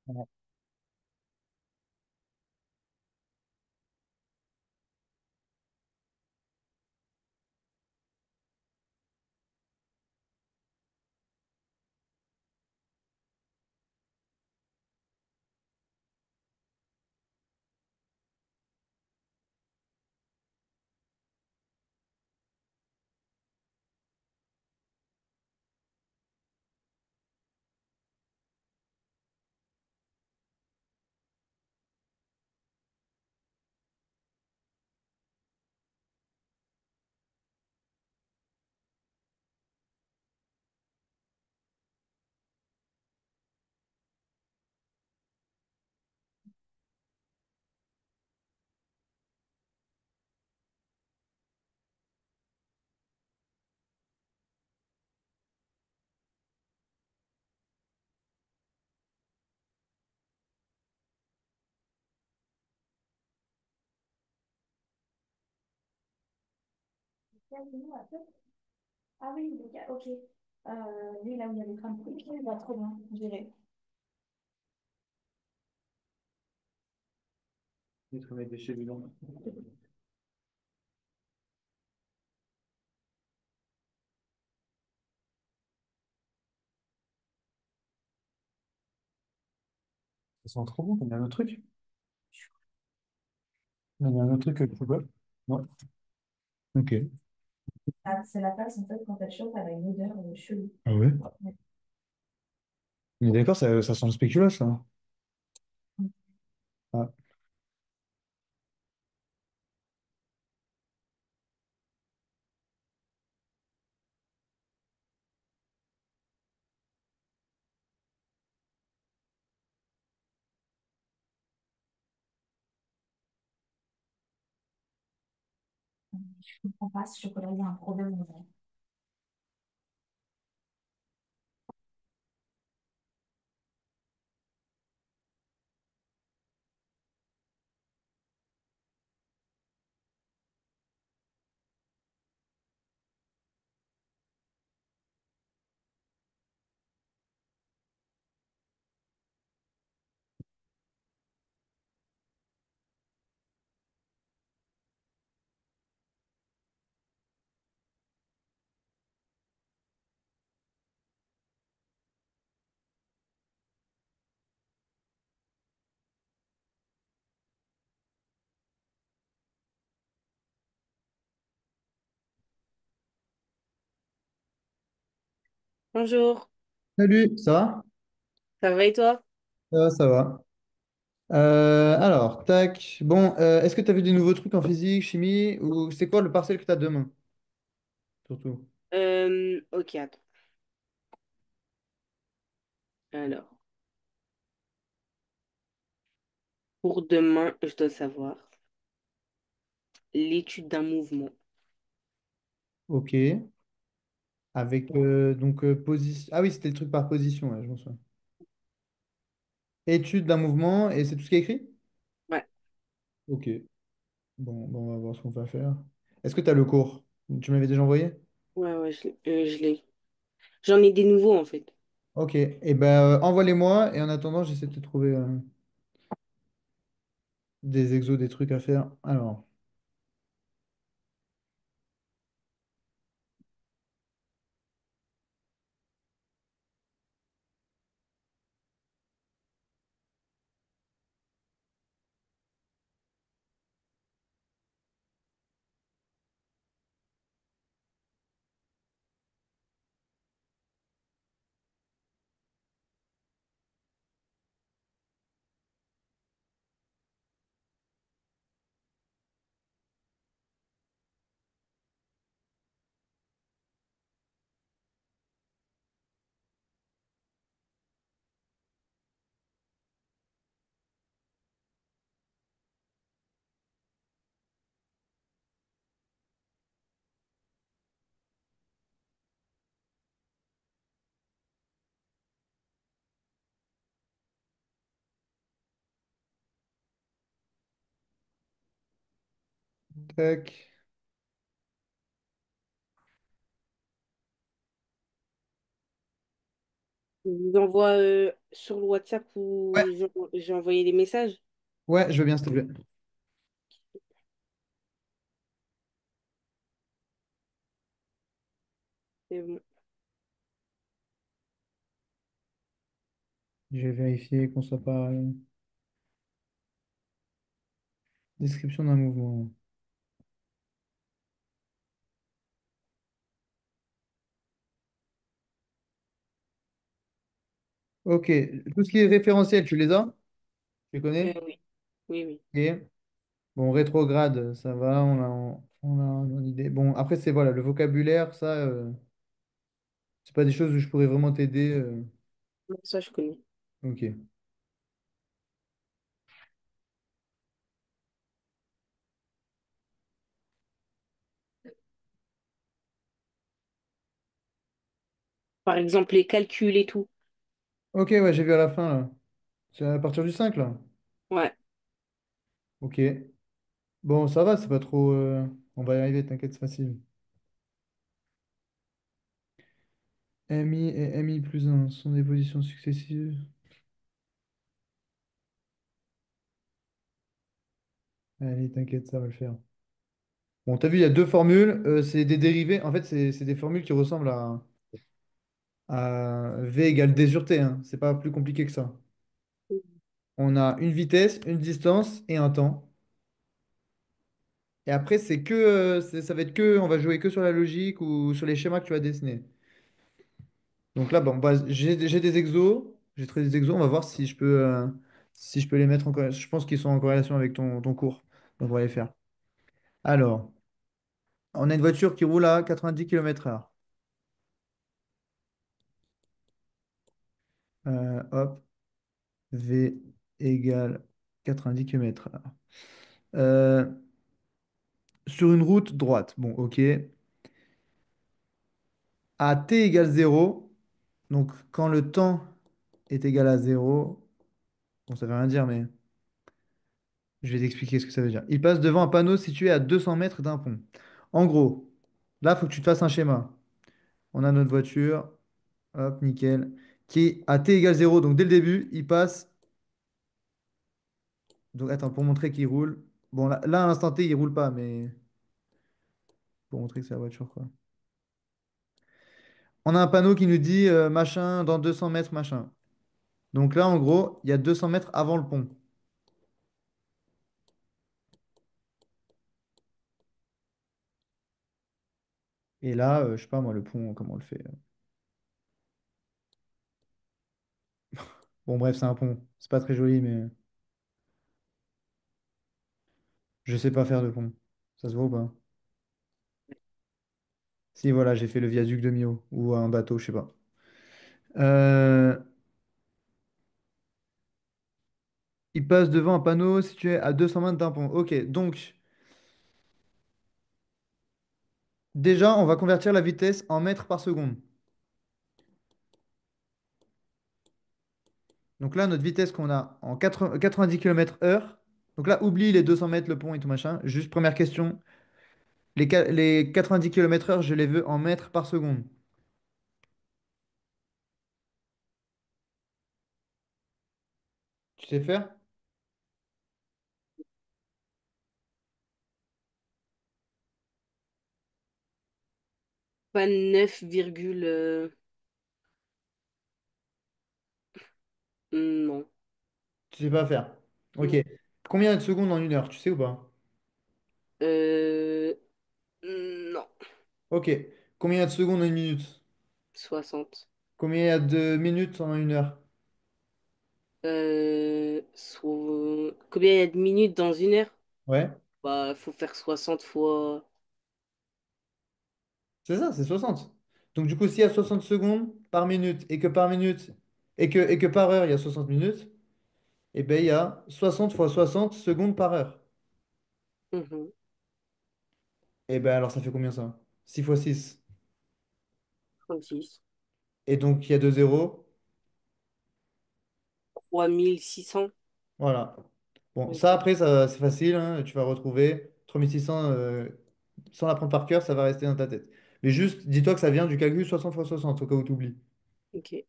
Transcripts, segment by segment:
Ouais. Ah oui, ok. Lui, là où il y a les crânes, ok, bah, trop bien, je dirais. Mettre mes déchets dedans. Ça sent trop bon, il y a un autre truc. Il y a un autre truc que tu vois. Ouais. Ok. Ah, c'est la tasse, en fait, quand elle chauffe, elle a une odeur chelou. Ah ouais? Ouais. Mais d'accord, ça sent le spéculoos, ça. Ah. Je comprends pas, ce chocolat, il y a un problème, en vrai. Bonjour, Salut, ça va? ça va et toi? Ça va, ça va. Alors, tac. Bon, est-ce que tu as vu des nouveaux trucs en physique, chimie, ou c'est quoi le partiel que tu as demain, surtout? Ok, attends. Alors, pour demain, je dois savoir l'étude d'un mouvement. Ok. Avec donc position. Ah oui, c'était le truc par position, ouais, je m'en souviens. Étude d'un mouvement, et c'est tout ce qui est écrit? Ouais, Ok. Bon, on va voir ce qu'on va faire. Est-ce que tu as le cours? Tu me l'avais déjà envoyé? ouais, je l'ai. J'en ai des nouveaux en fait. Ok. Et ben envoie-les-moi, et en attendant, j'essaie de te trouver des exos, des trucs à faire. Alors, tac. Je vous envoie sur le WhatsApp Ouais, où j'ai envoyé des messages. ouais, je veux bien, s'il te plaît. C'est bon. Je vais vérifier qu'on soit pas. Description d'un mouvement. Ok, tout ce qui est référentiel, tu les as? Tu les connais? Oui, oui, oui. Ok. Bon, rétrograde, ça va, on a une idée. Bon, après, c'est voilà, le vocabulaire, ça, c'est pas des choses où je pourrais vraiment t'aider. Non, ça, je connais. Ok. Par exemple, les calculs et tout. Ok, ouais, j'ai vu à la fin, là. C'est à partir du 5 là. Ouais. Ok. Bon, ça va, c'est pas trop. On va y arriver, t'inquiète, c'est facile. MI et MI plus un sont des positions successives. Allez, t'inquiète, ça va le faire. Bon, t'as vu, il y a deux formules. C'est des dérivés. En fait, c'est des formules qui ressemblent à V égale D sur T, hein. C'est pas plus compliqué que ça. On a une vitesse, une distance et un temps. Et après, ça va être que, on va jouer que sur la logique ou sur les schémas que tu vas dessiner. Donc là, bon, bah, j'ai des exos, j'ai trouvé des exos. On va voir si je peux les mettre en corrélation. Je pense qu'ils sont en corrélation avec ton cours. Donc on va les faire. Alors, on a une voiture qui roule à 90 km/h. Hop, V égale 90 km/h. Euh, sur une route droite. Bon, ok. À t égale 0, donc quand le temps est égal à 0, bon, ça veut rien dire, mais je vais t'expliquer ce que ça veut dire. Il passe devant un panneau situé à 200 mètres d'un pont. En gros, là, il faut que tu te fasses un schéma. On a notre voiture, hop, nickel, qui est à t égale 0, donc dès le début, il passe. Donc attends, pour montrer qu'il roule. Bon, là, à l'instant T, il roule pas, mais pour montrer que c'est la voiture, quoi. On a un panneau qui nous dit machin dans 200 mètres, machin. Donc là, en gros, il y a 200 mètres avant le pont. Et là, je sais pas, moi, le pont, comment on le fait? Bon, bref, c'est un pont. C'est pas très joli, mais je sais pas faire de pont. Ça se voit ou pas? Si, voilà, j'ai fait le viaduc de Millau. Ou un bateau, je sais pas. Euh, il passe devant un panneau situé à 200 mètres d'un pont. Ok, donc, déjà, on va convertir la vitesse en mètres par seconde. Donc là, notre vitesse qu'on a en 90 km/h. Donc là, oublie les 200 mètres, le pont et tout machin. Juste première question. Les 90 km/h, je les veux en mètres par seconde. Tu sais faire? Pas 9, virgule, non. Tu sais pas faire. Ok. Non. Combien de secondes en une heure, tu sais ou pas? Euh, non. Ok. Combien de secondes en une minute? 60. Combien il y a de minutes en une heure? Combien il y a de minutes dans une heure? Ouais. Bah, faut faire 60 fois. C'est ça, c'est 60. Donc du coup, s'il y a 60 secondes par minute et que par minute et que par heure, il y a 60 minutes, eh ben il y a 60 fois 60 secondes par heure. Mhm. Et ben alors ça fait combien ça? 6 fois 6. 36. Et donc il y a deux zéros. 3600. Voilà. Bon, ça Ok. après, ça, c'est facile, hein, tu vas retrouver 3600 sans l'apprendre par cœur, ça va rester dans ta tête. Mais juste, dis-toi que ça vient du calcul 60 fois 60 au cas où tu oublies. Ok.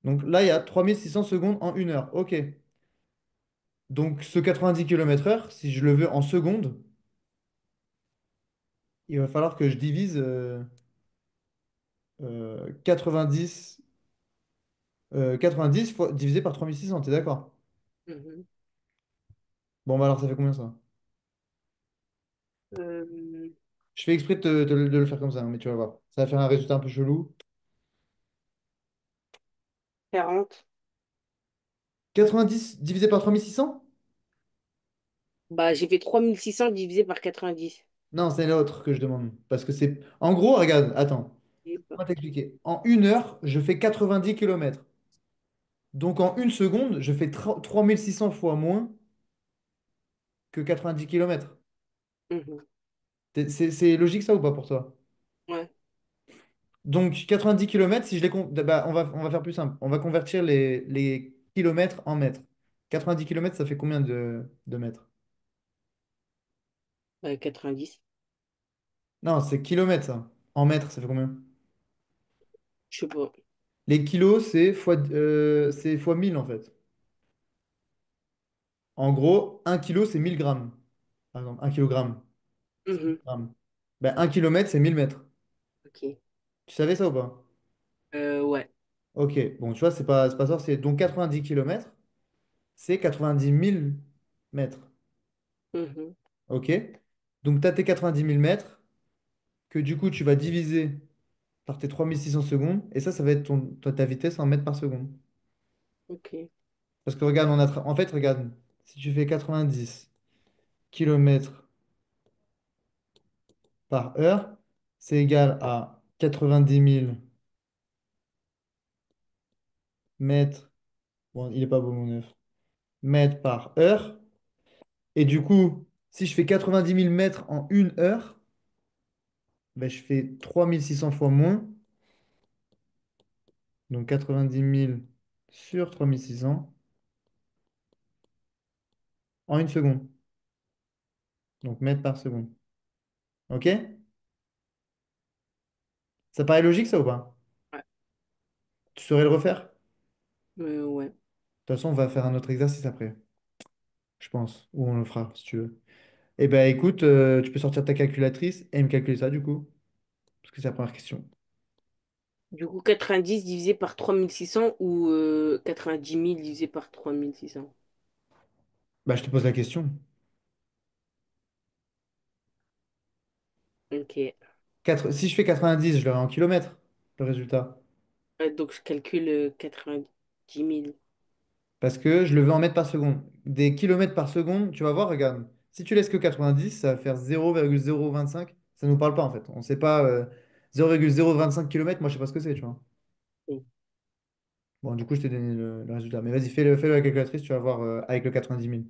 Donc là, il y a 3600 secondes en 1 heure. OK. Donc ce 90 km/h, si je le veux en secondes, il va falloir que je divise 90, 90 divisé par 3600, t'es d'accord? Mhm. Bon, bah alors ça fait combien ça? Euh, Je fais exprès de le faire comme ça, hein, mais tu vas voir. Ça va faire un résultat un peu chelou. 40. 90 divisé par 3600? Bah, j'ai fait 3600 divisé par 90. Non, c'est l'autre que je demande. Parce que c'est... En gros, regarde, attends. Et On par- va t'expliquer. En 1 heure, je fais 90 km. Donc en 1 seconde, je fais 3600 fois moins que 90 km. Mhm. C'est logique ça ou pas pour toi? Ouais, Donc 90 km, si je les bah, on va faire plus simple. On va convertir les kilomètres en mètres. 90 km, ça fait combien de mètres? bah, 90. Non, c'est kilomètres ça. En mètres, ça fait combien? Je sais pas. Les kilos, c'est fois 1000 en fait. En gros, 1 kilo, c'est 1000 grammes. Par exemple, 1 kilogramme, c'est 1000 Mhm. grammes. Ben, 1 kilomètre, c'est 1000 mètres. Ok. Tu savais ça ou pas? Ouais. Ok, bon, tu vois, c'est pas sorcier. Donc 90 kilomètres, c'est 90 000 mètres. Mhm. Ok? Donc tu as tes 90 000 mètres que du coup, tu vas diviser par tes 3600 secondes. Et ça va être ta vitesse en mètres par seconde. Ok. Parce que regarde, en fait, regarde, si tu fais 90 kilomètres par heure, c'est égal à 90 000 mètres. Bon, il est pas beau mon œuf. Mètres par heure. Et du coup, si je fais 90 000 mètres en 1 heure, ben, je fais 3600 fois moins. Donc 90 000 sur 3600 en 1 seconde. Donc mètres par seconde. OK? Ça paraît logique ça ou pas? Ouais. Tu saurais le refaire? Ouais. De toute façon, on va faire un autre exercice après, je pense. Ou on le fera si tu veux. Eh ben écoute, tu peux sortir ta calculatrice et me calculer ça du coup. Parce que c'est la première question. Du coup, 90 divisé par 3600 ou 90 000 divisé par 3600. Bah, je te pose la question. Ok. Si je fais 90, je l'aurai en kilomètres, le résultat. Donc, je calcule 90 000. Parce que je le veux en mètres par seconde. Des kilomètres par seconde, tu vas voir, regarde. Si tu laisses que 90, ça va faire 0,025. Ça ne nous parle pas en fait. On ne sait pas 0,025 km, moi je sais pas ce que c'est, tu vois. Mm. Bon, du coup, je t'ai donné le résultat. Mais vas-y, fais-le à la calculatrice, tu vas voir avec le 90 000.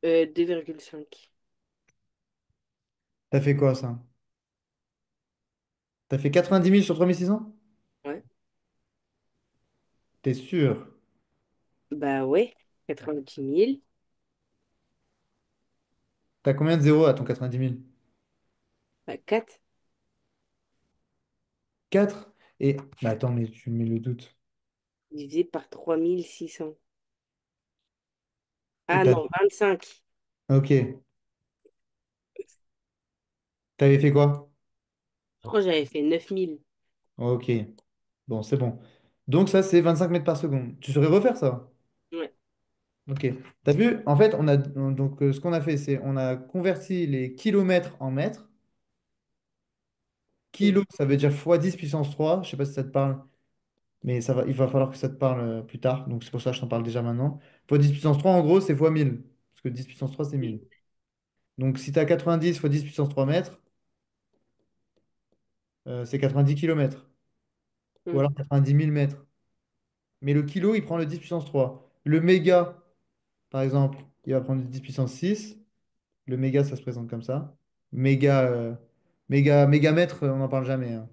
Euh, 2,5. T'as fait quoi ça? T'as fait 90 000 sur 3600? Ouais. T'es sûr? Bah ouais. 90 000. T'as combien de zéros à ton 90 000? Bah 4 4. Et. Bah, attends, mais tu mets le doute. divisé par 3600. Et Ah non, 25. Ok. T'avais fait quoi? Je crois que j'avais fait 9000. Ok. Bon, c'est bon. Donc ça, c'est 25 mètres par seconde. Tu saurais refaire ça? Ouais. Ok. T'as vu? En fait, donc ce qu'on a fait, c'est on a converti les kilomètres en mètres. Mhm. Kilo, ça veut dire fois 10 puissance 3. Je sais pas si ça te parle, mais il va falloir que ça te parle plus tard. Donc c'est pour ça que je t'en parle déjà maintenant. Fois 10 puissance 3, en gros, c'est fois 1000. Parce que 10 puissance 3, c'est 1000. Donc si tu as 90 fois 10 puissance 3 mètres, c'est 90 kilomètres. Ou alors Mhm. 90 000 mètres. Mais le kilo, il prend le 10 puissance 3. Le méga, par exemple, il va prendre le 10 puissance 6. Le méga, ça se présente comme ça. Mégamètre, on n'en parle jamais, hein.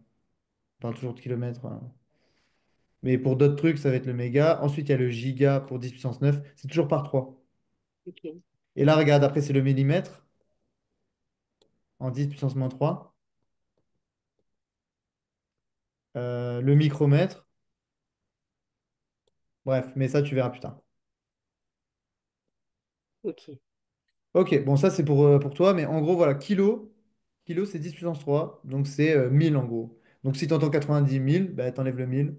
On parle toujours de kilomètres, hein. Mais pour d'autres trucs, ça va être le méga. Ensuite, il y a le giga pour 10 puissance 9. C'est toujours par 3. Ok. Et là, regarde, après, c'est le millimètre en 10 puissance moins 3. Le micromètre. Bref, mais ça, tu verras plus tard. Ok. Ok, bon, ça, c'est pour toi. Mais en gros, voilà, kilo, c'est 10 puissance 3. Donc, c'est 1000 en gros. Donc, si tu entends 90 000, bah, t'enlèves le 1000.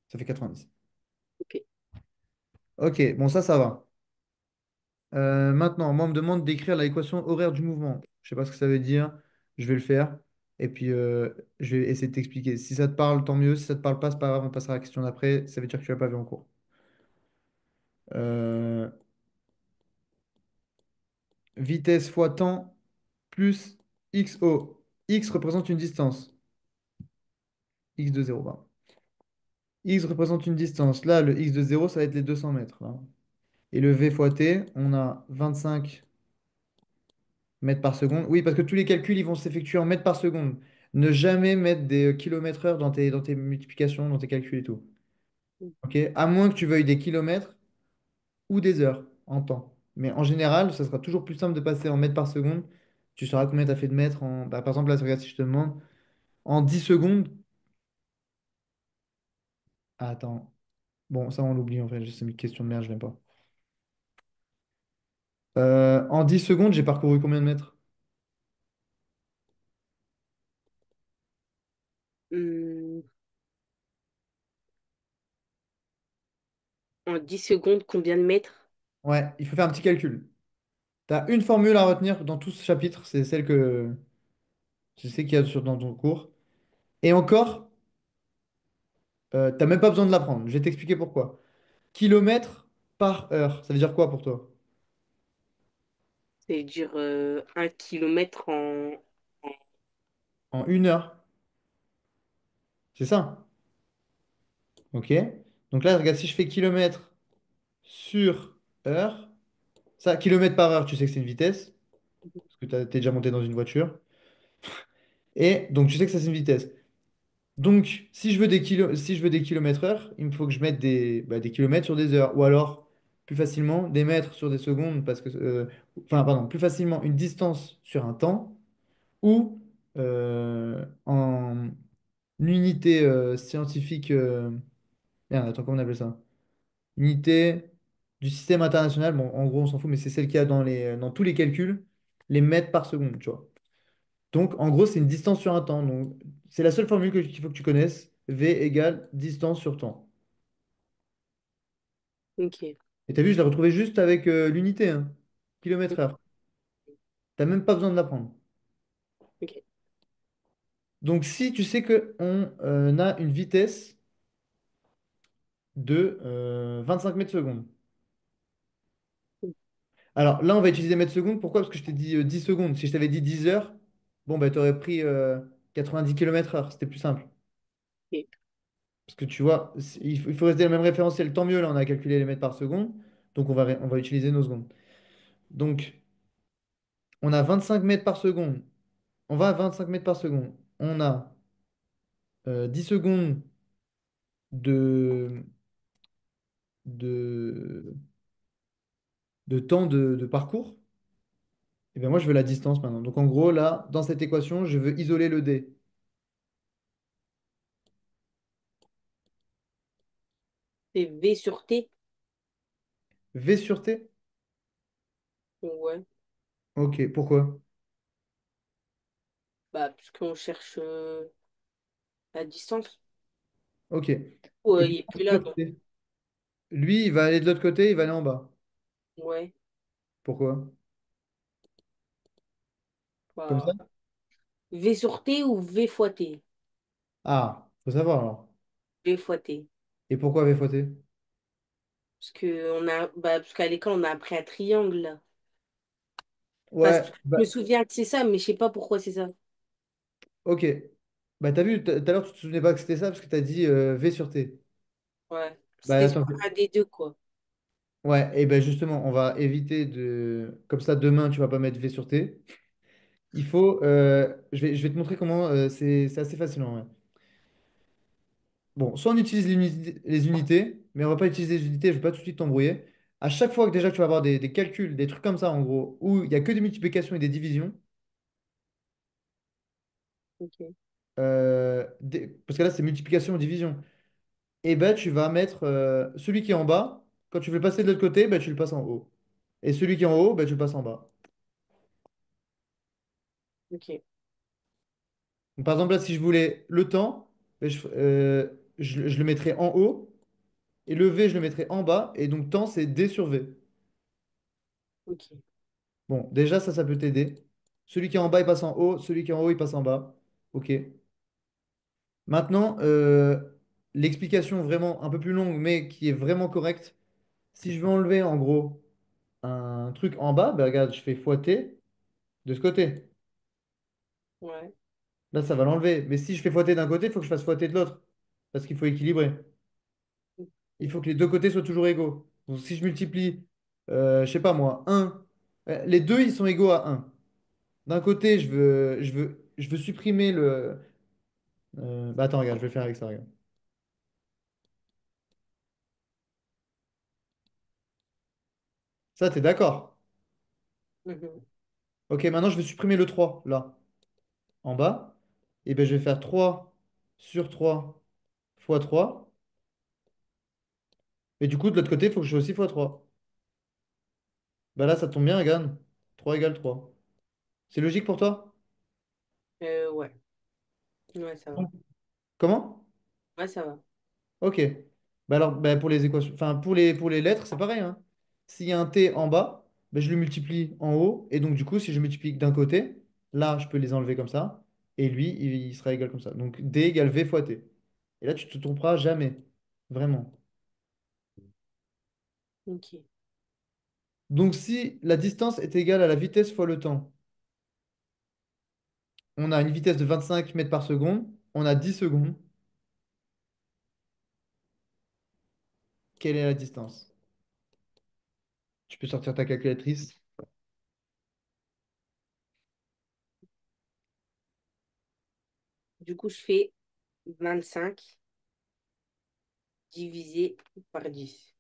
Ça fait 90. Ok. Ok, bon, ça va. Maintenant, moi, on me demande d'écrire l'équation horaire du mouvement. Je sais pas ce que ça veut dire. Je vais le faire. Et puis, je vais essayer de t'expliquer. Si ça te parle, tant mieux. Si ça te parle pas, c'est pas grave. On passera à la question d'après. Ça veut dire que tu l'as pas vu en cours. Euh, Vitesse fois temps plus XO. X représente une distance. X de 0, pardon. X représente une distance. Là, le X de 0, ça va être les 200 mètres, là. Et le V fois T, on a 25 mètres par seconde. Oui, parce que tous les calculs, ils vont s'effectuer en mètres par seconde. Ne jamais mettre des kilomètres heure dans tes multiplications, dans tes calculs et tout. OK? À moins que tu veuilles des kilomètres ou des heures en temps. Mais en général, ça sera toujours plus simple de passer en mètres par seconde. Tu sauras combien tu as fait de mètres en. Bah, par exemple, là, regarde si je te demande. En 10 secondes. Ah, attends. Bon, ça, on l'oublie en fait. C'est une question de merde, je l'aime pas. En 10 secondes, j'ai parcouru combien de mètres? Hum, En 10 secondes, combien de mètres? Ouais, il faut faire un petit calcul. Tu as une formule à retenir dans tout ce chapitre. C'est celle que je sais qu'il y a dans ton cours. Et encore, t'as même pas besoin de l'apprendre. Je vais t'expliquer pourquoi. Kilomètre par heure, ça veut dire quoi pour toi? C'est-à-dire 1 kilomètre en- En une heure, c'est ça? Ok. Donc là, regarde, si je fais kilomètre sur heure, ça, kilomètre par heure, tu sais que c'est une vitesse, parce que t'es déjà monté dans une voiture. Et donc, tu sais que ça, c'est une vitesse. Donc, si je veux des kilomètres heure, il me faut que je mette des kilomètres sur des heures. Ou alors, plus facilement, des mètres sur des secondes, parce que, enfin, pardon, plus facilement une distance sur un temps, ou en unité scientifique. Merde, attends, comment on appelle ça? Unité du système international. Bon, en gros, on s'en fout, mais c'est celle qu'il y a dans tous les calculs, les mètres par seconde, tu vois. Donc, en gros, c'est une distance sur un temps. Donc, c'est la seule formule qu'il faut que tu connaisses. V égale distance sur temps. Ok. Et t'as vu, je l'ai retrouvé juste avec l'unité, hein. Kilomètre heure. T'as même pas besoin de l'apprendre. Ok. Donc, si tu sais qu'on a une vitesse de 25 mètres secondes. Alors là, on va utiliser mètres secondes. Pourquoi? Parce que je t'ai dit 10 secondes. Si je t'avais dit 10 heures, bon, bah, tu aurais pris 90 km heure. C'était plus simple. Ok. Parce que tu vois, il faut rester le même référentiel. Tant mieux, là, on a calculé les mètres par seconde. Donc, on va utiliser nos secondes. Donc, on a 25 mètres par seconde. On va à 25 mètres par seconde. On a 10 secondes de, de, de temps de parcours. Et bien moi, je veux la distance maintenant. Donc en gros, là, dans cette équation, je veux isoler le d. C'est V sur T? V sur t? Ouais. Ok, pourquoi? Bah, puisqu'on cherche la distance. Ok. Et Ouais, il de est plus là, l'autre donc. côté. Lui, il va aller de l'autre côté, il va aller en bas. Ouais. Pourquoi? Comme ça? Bah, V sur T ou V fois T? Ah, faut savoir alors. V fois T. Et pourquoi V fois t? Parce qu'à l'école, on a appris un triangle, là. Enfin, Ouais, je me bah, souviens que c'est ça, mais je sais pas pourquoi c'est ça. ok. Bah t'as vu, tout à l'heure, tu te souvenais pas que c'était ça parce que t'as dit V sur t. Ouais. Bah C'était soit attends. un des deux, quoi. Ouais, et ben justement, on va éviter de. Comme ça, demain, tu vas pas mettre V sur t. Il faut. Je vais te montrer comment. C'est assez facile en vrai. Bon, soit on utilise les unités, mais on va pas utiliser les unités, je vais pas tout de suite t'embrouiller. À chaque fois que déjà tu vas avoir des calculs, des trucs comme ça en gros, où il y a que des multiplications et des divisions, Ok. parce que là c'est multiplication ou division, et ben tu vas mettre celui qui est en bas, quand tu veux le passer de l'autre côté, ben, tu le passes en haut. Et celui qui est en haut, ben, tu le passes en bas. Ok. Donc, par exemple, là, si je voulais le temps, ben, je le mettrais en haut, et le V, je le mettrais en bas, et donc temps, c'est D sur V. Ok. Bon, déjà, ça peut t'aider. Celui qui est en bas, il passe en haut, celui qui est en haut, il passe en bas. OK. Maintenant, l'explication vraiment un peu plus longue, mais qui est vraiment correcte. Si je veux enlever, en gros, un truc en bas, ben, regarde, je fais fois T de ce côté. Ouais. Là, ça va l'enlever. Mais si je fais fois T d'un côté, il faut que je fasse fois T de l'autre. Parce qu'il faut équilibrer. Il faut que les deux côtés soient toujours égaux. Donc, si je multiplie, je sais pas moi, un, les deux, ils sont égaux à un. D'un côté, je veux supprimer le. Bah attends, regarde, je vais le faire avec ça, regarde. Ça, t'es d'accord? Mhm. Ok, maintenant, je vais supprimer le 3 là, en bas. Et ben, je vais faire 3 sur 3 fois 3. Et du coup, de l'autre côté, il faut que je fasse aussi fois 3. Bah là, ça tombe bien, regarde. 3 égale 3. C'est logique pour toi? Ouais. Ouais, ça va. Comment? Ouais, ça va. Ok. Bah alors, bah pour les équations, enfin pour les lettres, c'est pareil, hein. S'il y a un t en bas, bah je le multiplie en haut. Et donc, du coup, si je multiplie d'un côté, là, je peux les enlever comme ça. Et lui, il sera égal comme ça. Donc, d égale v fois t. Et là, tu te tromperas jamais. Vraiment. Ok. Donc, si la distance est égale à la vitesse fois le temps, on a une vitesse de 25 mètres par seconde, on a 10 secondes. Quelle est la distance? Tu peux sortir ta calculatrice. Du coup, je fais 25 divisé par 10.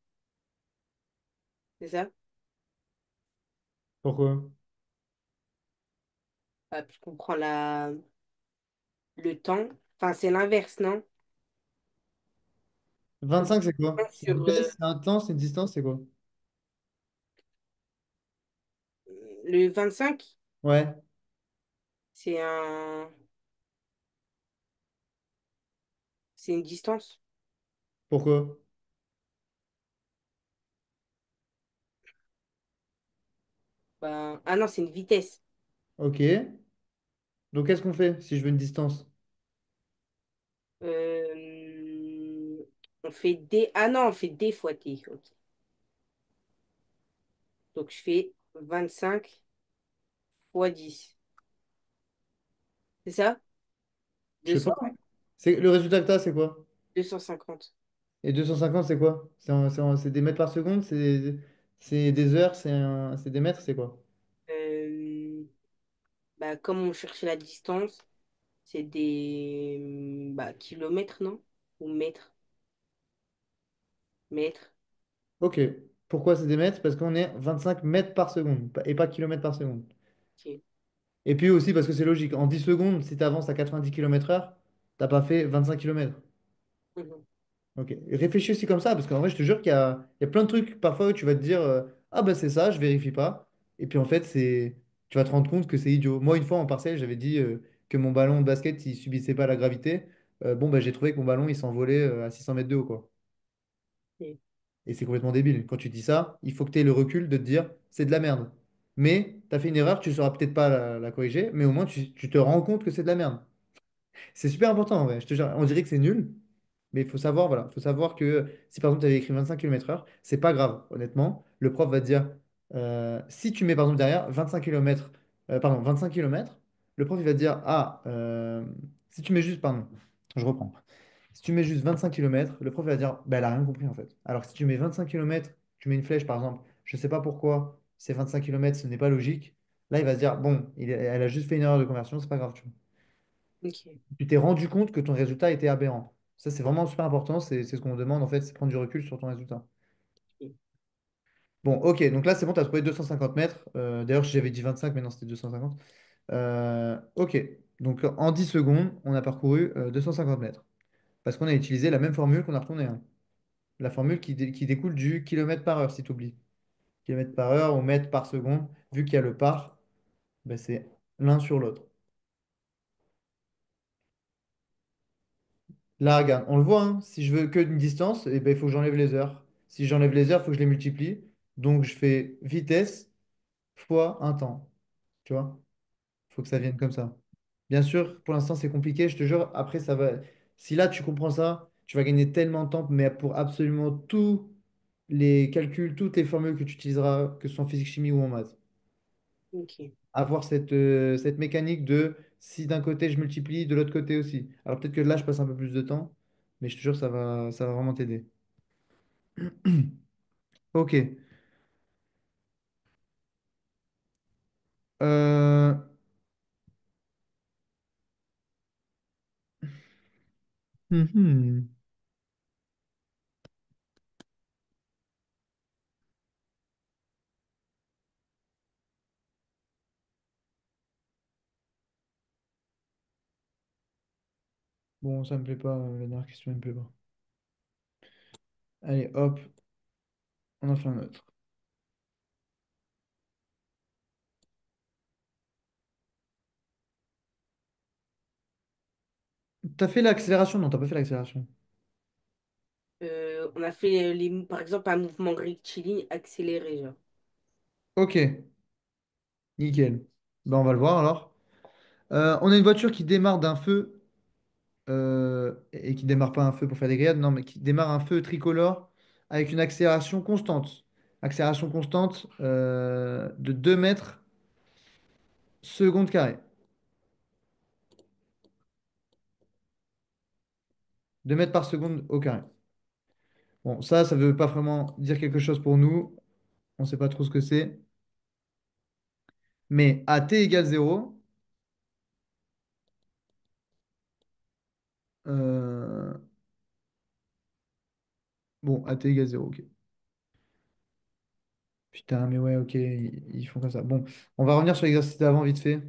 C'est ça? Pourquoi? Puis je comprends le temps. Enfin, c'est l'inverse, non? 25, c'est quoi? C'est une Sur vitesse, c'est un temps, c'est une distance, c'est quoi? le 25, Ouais. c'est c'est une distance. Pourquoi? Ah non, c'est une vitesse. Ok. Donc, qu'est-ce qu'on fait si je veux une distance? On fait D. Ah non, on fait D fois T. Ok. Donc, je fais 25 fois 10. C'est ça? Je sais pas. 200, Le résultat que tu as, c'est quoi? 250. Et 250, c'est quoi? C'est des mètres par seconde? C'est des heures? C'est des mètres? C'est quoi? Euh, Comme on cherchait la distance, c'est des kilomètres, non? Ou mètres? Mètres. Ok. Pourquoi c'est des mètres? Parce qu'on est 25 mètres par seconde et pas kilomètres par seconde. Ok. Et puis aussi parce que c'est logique. En 10 secondes, si tu avances à 90 km/h, t'as pas fait 25 kilomètres. Mhm. Ok. Et réfléchis aussi comme ça, parce qu'en vrai, je te jure qu'il y a plein de trucs parfois où tu vas te dire ah bah c'est ça, je vérifie pas. Et puis en fait, tu vas te rendre compte que c'est idiot. Moi, une fois en partiel, j'avais dit que mon ballon de basket, il subissait pas la gravité. Bon, bah, j'ai trouvé que mon ballon, il s'envolait à 600 mètres de haut, quoi. Ok. Et c'est complètement débile. Quand tu dis ça, il faut que tu aies le recul de te dire c'est de la merde. Mais tu as fait une erreur, tu ne sauras peut-être pas la corriger, mais au moins tu te rends compte que c'est de la merde. C'est super important en vrai. Je te jure, on dirait que c'est nul, mais il faut savoir, voilà, faut savoir que si par exemple tu avais écrit 25 km/h, c'est pas grave, honnêtement. Le prof va te dire, si tu mets par exemple derrière 25 km, pardon, 25 km, le prof il va te dire, ah, si tu mets juste, pardon, je reprends. Si tu mets juste 25 km, le prof va dire, bah, elle a rien compris en fait. Alors que si tu mets 25 km, tu mets une flèche par exemple, je sais pas pourquoi, c'est 25 km, ce n'est pas logique. Là, il va se dire, bon, elle a juste fait une erreur de conversion, c'est pas grave, tu vois. Ok. Tu t'es rendu compte que ton résultat était aberrant. Ça, c'est vraiment super important. C'est ce qu'on demande, en fait, c'est prendre du recul sur ton résultat. Ok. Bon, ok, donc là, c'est bon, tu as trouvé 250 mètres. D'ailleurs, j'avais dit 25, mais non, c'était 250. Ok, donc en 10 secondes, on a parcouru 250 mètres. Parce qu'on a utilisé la même formule qu'on a retourné un. La formule qui découle du kilomètre par heure, si tu oublies. Kilomètre par heure ou mètre par seconde, vu qu'il y a le par, ben, c'est l'un sur l'autre. Là, regarde, on le voit, hein, si je veux que d'une distance, eh ben, il faut que j'enlève les heures. Si j'enlève les heures, il faut que je les multiplie. Donc, je fais vitesse fois un temps. Tu vois? Il faut que ça vienne comme ça. Bien sûr, pour l'instant, c'est compliqué, je te jure. Après, ça va. Si là, tu comprends ça, tu vas gagner tellement de temps, mais pour absolument tous les calculs, toutes les formules que tu utiliseras, que ce soit en physique, chimie ou en maths. Ok. Avoir cette mécanique de si d'un côté je multiplie, de l'autre côté aussi. Alors peut-être que là, je passe un peu plus de temps, mais je te jure, ça va vraiment t'aider. Ok. Euh, mhm. Bon, ça me plaît pas, la dernière question, elle me plaît pas. Allez, hop, on en fait un autre. T'as fait l'accélération? Non, t'as pas fait l'accélération. On a fait, par exemple, un mouvement rectiligne accéléré, genre. Ok, nickel. Ben, on va le voir alors. On a une voiture qui démarre d'un feu et qui démarre pas un feu pour faire des grillades, non, mais qui démarre un feu tricolore avec une accélération constante. Accélération constante de 2 mètres seconde carré. 2 mètres par seconde au carré. Bon, ça veut pas vraiment dire quelque chose pour nous. On sait pas trop ce que c'est. Mais à t égale 0, euh, bon, à t égale 0, ok. Putain, mais ouais, ok, ils font comme ça. Bon, on va revenir sur l'exercice d'avant vite fait.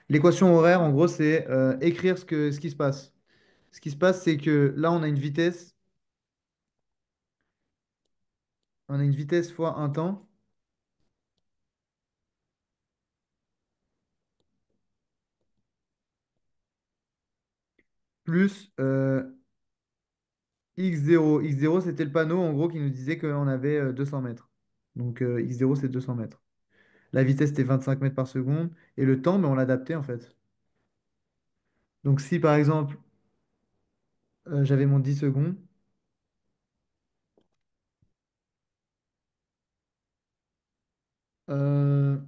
L'équation horaire, en gros, c'est écrire ce qui se passe. Ce qui se passe, c'est que là, on a une vitesse fois un temps, plus x0. X0, c'était le panneau, en gros, qui nous disait qu'on avait 200 mètres. Donc, x0, c'est 200 mètres. La vitesse, c'était 25 mètres par seconde. Et le temps, ben, on l'a adapté, en fait. Donc, si, par exemple, j'avais mon 10 secondes, euh,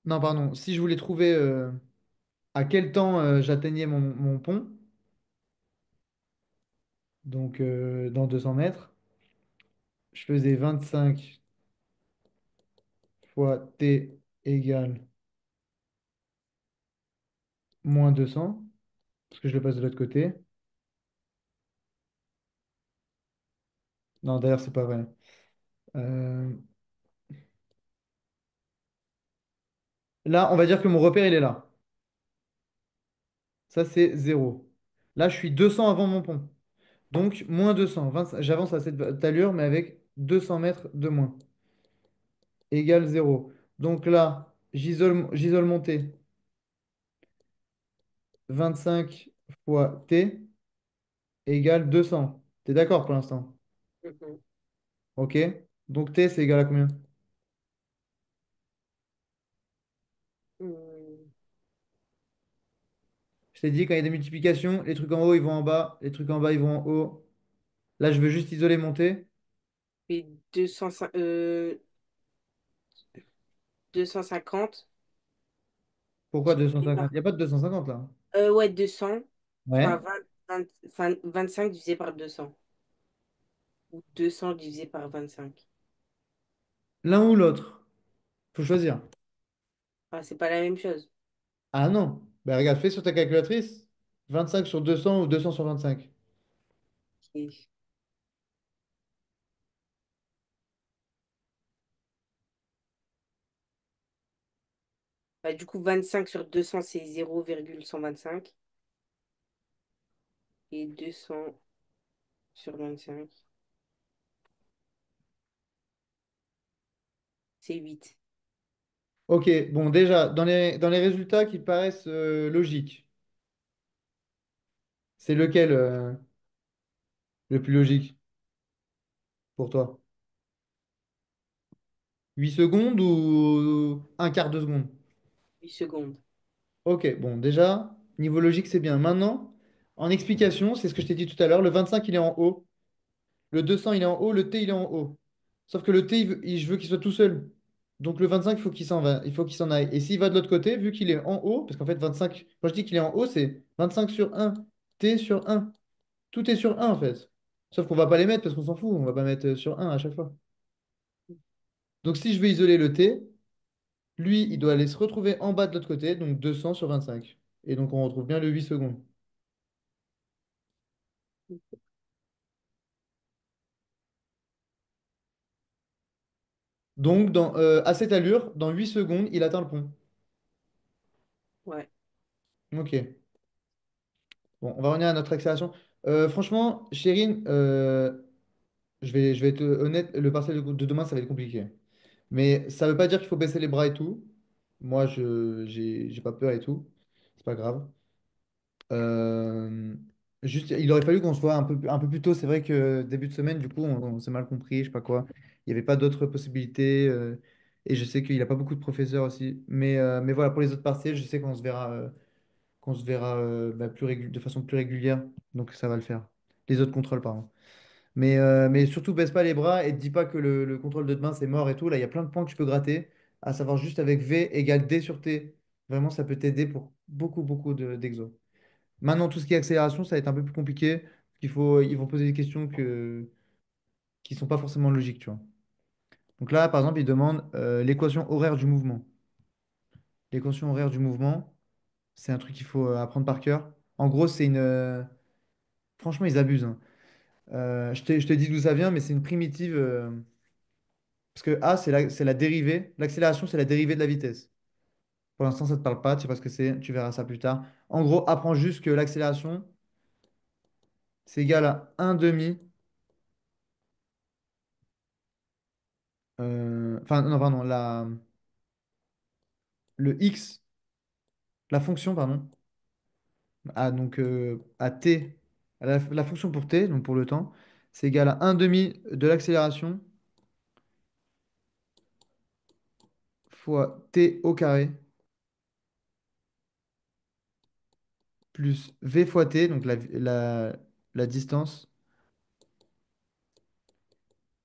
non, pardon, si je voulais trouver à quel temps j'atteignais mon pont, donc dans 200 mètres, je faisais 25 fois t égale moins 200, parce que je le passe de l'autre côté. Non, d'ailleurs, c'est pas vrai. Euh, Là, on va dire que mon repère, il est là. Ça, c'est 0. Là, je suis 200 avant mon pont. Donc, moins 200. J'avance à cette allure, mais avec 200 mètres de moins. Égale 0. Donc là, j'isole mon t. 25 fois t égale 200. T'es d'accord pour l'instant? Mhm. OK? Donc t, c'est égal à combien? Hmm. Je t'ai dit, quand il y a des multiplications, les trucs en haut, ils vont en bas. Les trucs en bas, ils vont en haut. Là, je veux juste isoler mon t. Et 205, 250 Pourquoi divisé 250? par... Il n'y a pas de 250 là. Ouais, 200 fois Ouais. 25 divisé par 200. Ou 200 divisé par 25. L'un ou l'autre. Faut choisir. Ah, c'est pas la même chose. Ah non. Ben regarde, fais sur ta calculatrice. 25 sur 200 ou 200 sur 25? Ok. Bah, du coup, 25 sur 200 c'est 0,125. Et 200 sur 25 c'est 8. Ok, bon, déjà, dans les résultats qui paraissent logiques, c'est lequel le plus logique pour toi? 8 secondes ou un quart de seconde? 8 secondes. Ok, bon, déjà, niveau logique, c'est bien. Maintenant, en explication, c'est ce que je t'ai dit tout à l'heure, le 25, il est en haut, le 200, il est en haut, le T, il est en haut. Sauf que le T, je veux qu'il soit tout seul. Donc le 25, il faut qu'il s'en va, il faut qu'il s'en aille. Et s'il va de l'autre côté, vu qu'il est en haut, parce qu'en fait, 25, quand je dis qu'il est en haut, c'est 25 sur 1, T sur 1. Tout est sur 1 en fait. Sauf qu'on va pas les mettre parce qu'on s'en fout, on va pas mettre sur 1 à chaque fois. Donc si je veux isoler le T, lui, il doit aller se retrouver en bas de l'autre côté, donc 200 sur 25. Et donc on retrouve bien le 8 secondes. Donc à cette allure, dans 8 secondes, il atteint le pont. Ouais. Ok. Bon, on va revenir à notre accélération. Franchement, Chérine, je vais être honnête, le partiel de demain, ça va être compliqué. Mais ça veut pas dire qu'il faut baisser les bras et tout. Moi, j'ai pas peur et tout. C'est pas grave. Euh, Juste, il aurait fallu qu'on se voit un peu plus tôt. C'est vrai que début de semaine, du coup, on s'est mal compris, je sais pas quoi. Il n'y avait pas d'autres possibilités. Et je sais qu'il n'a pas beaucoup de professeurs aussi. Mais voilà, pour les autres partiels, je sais qu'on se verra bah, de façon plus régulière. Donc ça va le faire. Les autres contrôles, pardon. Mais surtout, baisse pas les bras et te dis pas que le contrôle de demain, c'est mort et tout. Là, il y a plein de points que tu peux gratter, à savoir juste avec V égale D sur T. Vraiment, ça peut t'aider pour beaucoup, beaucoup d'exos. Maintenant, tout ce qui est accélération, ça va être un peu plus compliqué. Ils vont poser des questions qui sont pas forcément logiques, tu vois. Donc là, par exemple, ils demandent l'équation horaire du mouvement. L'équation horaire du mouvement, c'est un truc qu'il faut apprendre par cœur. En gros, franchement, ils abusent, hein. Je te dis d'où ça vient, mais c'est une primitive. Parce que A, c'est la dérivée. L'accélération, c'est la dérivée de la vitesse. Pour l'instant, ça ne te parle pas, tu sais pas ce que c'est, tu verras ça plus tard. En gros, apprends juste que l'accélération, c'est égal à un demi. Enfin, non, pardon, le x, la fonction, pardon, donc à t, la fonction pour t, donc pour le temps, c'est égal à un demi de l'accélération fois t au carré plus v fois t, donc la distance,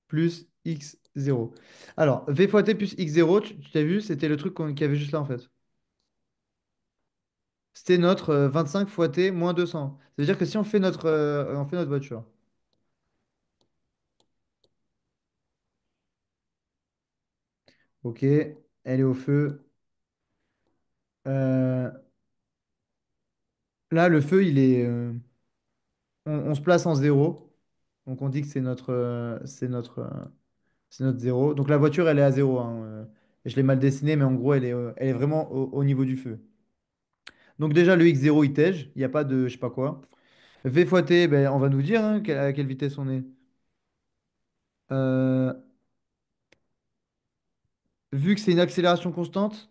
plus x0. Alors, v fois t plus x0, tu t'as vu, c'était le truc qu'il y avait juste là en fait. C'était notre 25 fois t moins 200. Ça veut dire que si on fait notre voiture, ok, elle est au feu. Euh, Là, le feu, on se place en zéro. Donc on dit que c'est notre zéro. Donc la voiture, elle est à zéro, hein. Je l'ai mal dessinée, mais en gros, elle est vraiment au niveau du feu. Donc déjà, le x0, il tège. Il n'y a pas de je sais pas quoi. V fois t, ben, on va nous dire hein, à quelle vitesse on est. Euh, Vu que c'est une accélération constante.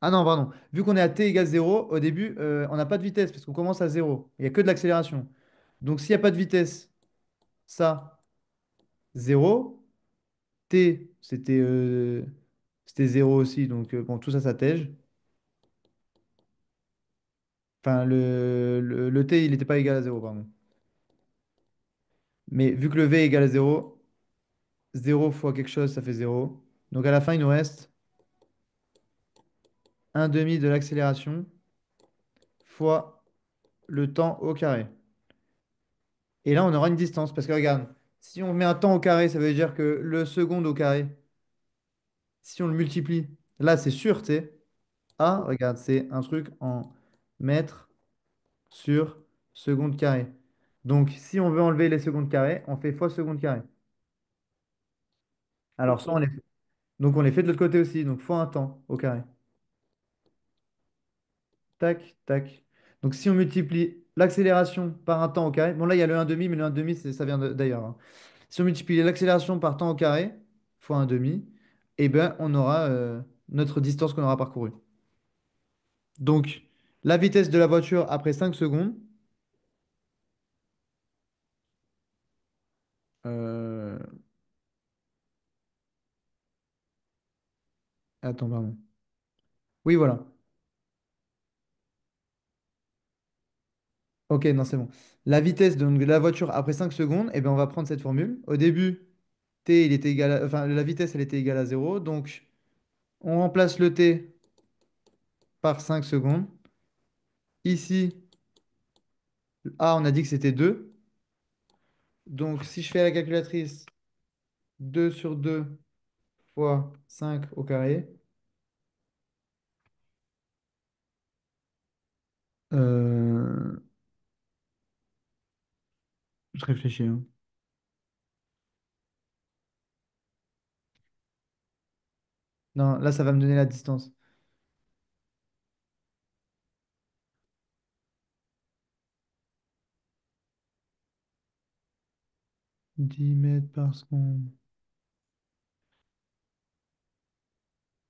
Ah non, pardon. Vu qu'on est à t égale zéro, au début, on n'a pas de vitesse parce qu'on commence à zéro. Il n'y a que de l'accélération. Donc s'il n'y a pas de vitesse, ça, zéro. T, c'était 0 aussi. Donc bon, tout ça, ça tège. Enfin, le T, il n'était pas égal à zéro, pardon. Mais vu que le V est égal à zéro, zéro fois quelque chose, ça fait zéro. Donc à la fin, il nous reste un demi de l'accélération fois le temps au carré. Et là, on aura une distance. Parce que regarde, si on met un temps au carré, ça veut dire que le seconde au carré, si on le multiplie, là, c'est sûr, tu sais. A, regarde, c'est un truc en mètres sur seconde carrée. Donc, si on veut enlever les secondes carrées, on fait fois seconde carrée. Alors, ça, Ok. donc on les fait de l'autre côté aussi. Donc, fois un temps au carré. Tac, tac. Donc, si on multiplie l'accélération par un temps au carré, bon, là, il y a le 1,5, mais le 1,5, ça vient d'ailleurs, hein. Si on multiplie l'accélération par temps au carré, fois 1,5, eh ben, on aura notre distance qu'on aura parcourue. Donc, la vitesse de la voiture après 5 secondes. euh, Attends, pardon. Oui, voilà. Ok, non, c'est bon. La vitesse de la voiture après 5 secondes, eh ben, on va prendre cette formule. Au début, t, il était égal enfin, la vitesse, elle était égale à 0. Donc, on remplace le t par 5 secondes. Ici, a, on a dit que c'était 2. Donc, si je fais à la calculatrice 2 sur 2 fois 5 au carré, euh, je réfléchis, hein. Non, là, ça va me donner la distance. 10 mètres par seconde.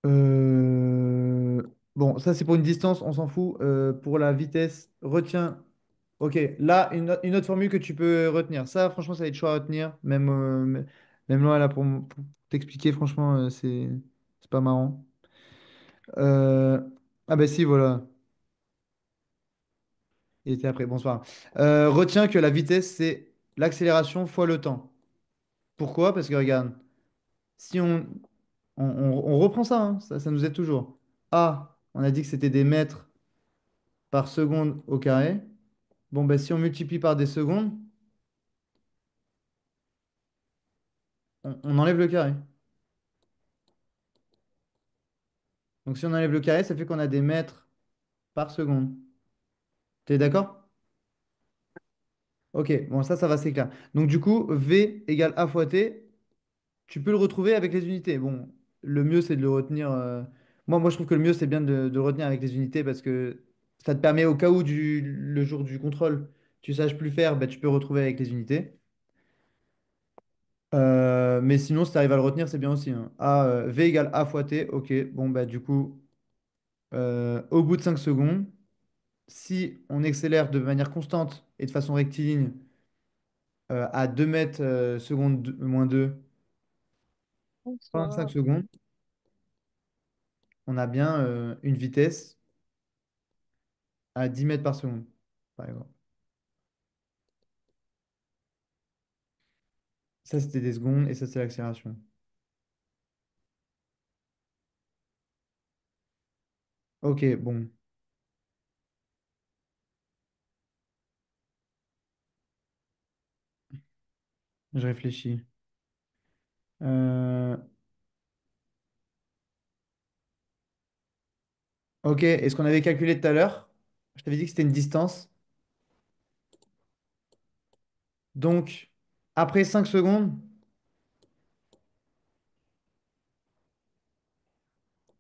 Euh, Bon, ça c'est pour une distance, on s'en fout. Pour la vitesse, retiens. Ok, là, une autre formule que tu peux retenir. Ça, franchement, ça va être chaud à retenir. Même là, pour t'expliquer, franchement, c'est pas marrant. Euh, Ah ben si, voilà. Il était après, bonsoir. Retiens que la vitesse, c'est l'accélération fois le temps. Pourquoi? Parce que regarde, si on reprend ça, hein, ça nous aide toujours. A, on a dit que c'était des mètres par seconde au carré. Bon, ben, si on multiplie par des secondes, on enlève le carré. Donc si on enlève le carré, ça fait qu'on a des mètres par seconde. T'es d'accord? Ok, bon, ça va, c'est clair. Donc du coup, V égale A fois T, tu peux le retrouver avec les unités. Bon, le mieux, c'est de le retenir. Moi, je trouve que le mieux, c'est bien de le retenir avec les unités parce que ça te permet, au cas où le jour du contrôle, tu saches plus faire, ben, tu peux retrouver avec les unités. Mais sinon, si tu arrives à le retenir, c'est bien aussi, hein. V égale A fois T, ok. Bon, bah, du coup, au bout de 5 secondes, si on accélère de manière constante et de façon rectiligne à 2 mètres seconde moins 2, 25 Bonsoir. secondes, on a bien une vitesse à 10 mètres par seconde, par exemple. Ça, c'était des secondes et ça, c'est l'accélération. Ok, bon, je réfléchis. Euh, ok, est-ce qu'on avait calculé tout à l'heure? Je t'avais dit que c'était une distance. Donc, après 5 secondes,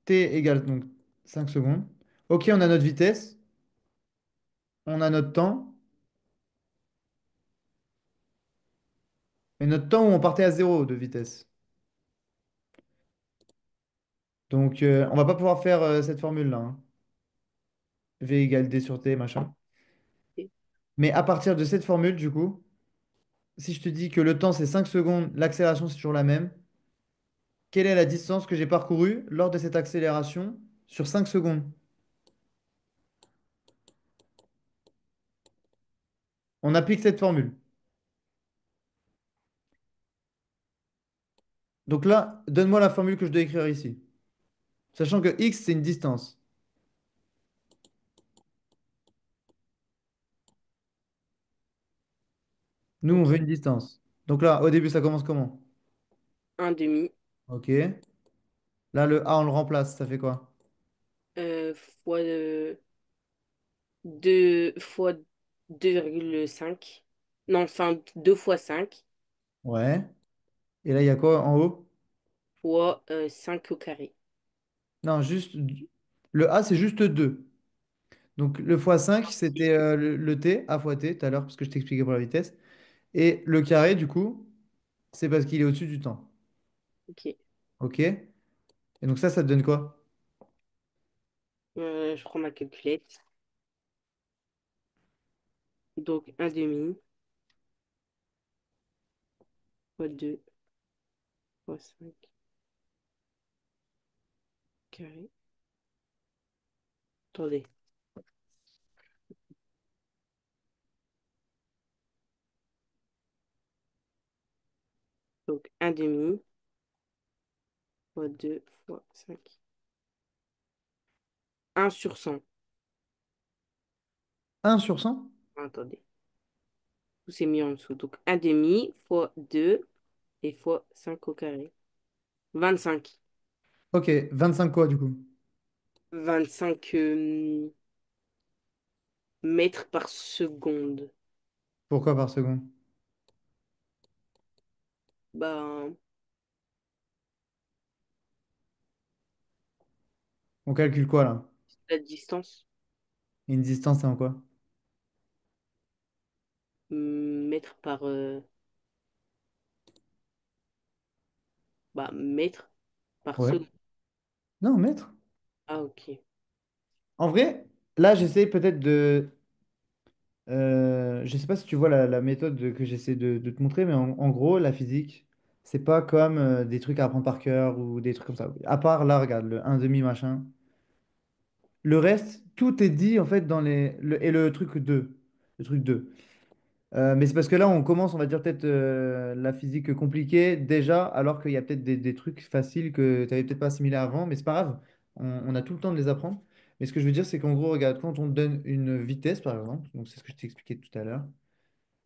t égale donc 5 secondes. Ok, on a notre vitesse, on a notre temps, et notre temps où on partait à 0 de vitesse. Donc, on va pas pouvoir faire cette formule-là, hein. V égale d sur t, machin. Ok. Mais à partir de cette formule, du coup, si je te dis que le temps c'est 5 secondes, l'accélération c'est toujours la même, quelle est la distance que j'ai parcourue lors de cette accélération sur 5 secondes? On applique cette formule. Donc là, donne-moi la formule que je dois écrire ici. Sachant que x, c'est une distance. Nous, on Ok. veut une distance. Donc là, au début, ça commence comment? Un demi. Ok. Là, le a, on le remplace. Ça fait quoi? fois 2 fois 2,5. Non, enfin 2 fois 5 Ouais. Et là, il y a quoi en haut? fois 5 au carré. Non, juste. Le A, c'est juste 2. Donc le x5, c'était le t, A fois t, tout à l'heure, parce que je t'expliquais pour la vitesse. Et le carré, du coup, c'est parce qu'il est au-dessus du temps. Ok. OK? Et donc ça te donne quoi? Je prends ma calculette. Donc un demi fois 2 fois 5 carré. Attendez. Donc un demi fois 2 fois 5. 1/100. 1/100? Attendez. Tout s'est mis en dessous. Donc un demi fois 2 et fois 5 au carré. 25. OK, 25 quoi, du coup? 25 mètres par seconde. Pourquoi par seconde? Ben, On calcule quoi, là? la distance. Une distance, c'est en quoi? Mètre par, mètre par Ouais. seconde. Non, mètre. Ah, ok. En vrai, là, j'essaie peut-être de... je sais pas si tu vois la méthode que j'essaie de te montrer, mais en gros, la physique, c'est pas comme des trucs à apprendre par cœur ou des trucs comme ça. À part là, regarde, le 1/2 machin. Le reste, tout est dit en fait dans et le truc 2. Le truc 2. Mais c'est parce que là, on commence, on va dire peut-être la physique compliquée déjà, alors qu'il y a peut-être des trucs faciles que tu n'avais peut-être pas assimilés avant, mais c'est pas grave. On a tout le temps de les apprendre. Mais ce que je veux dire, c'est qu'en gros, regarde, quand on te donne une vitesse, par exemple, donc c'est ce que je t'ai expliqué tout à l'heure,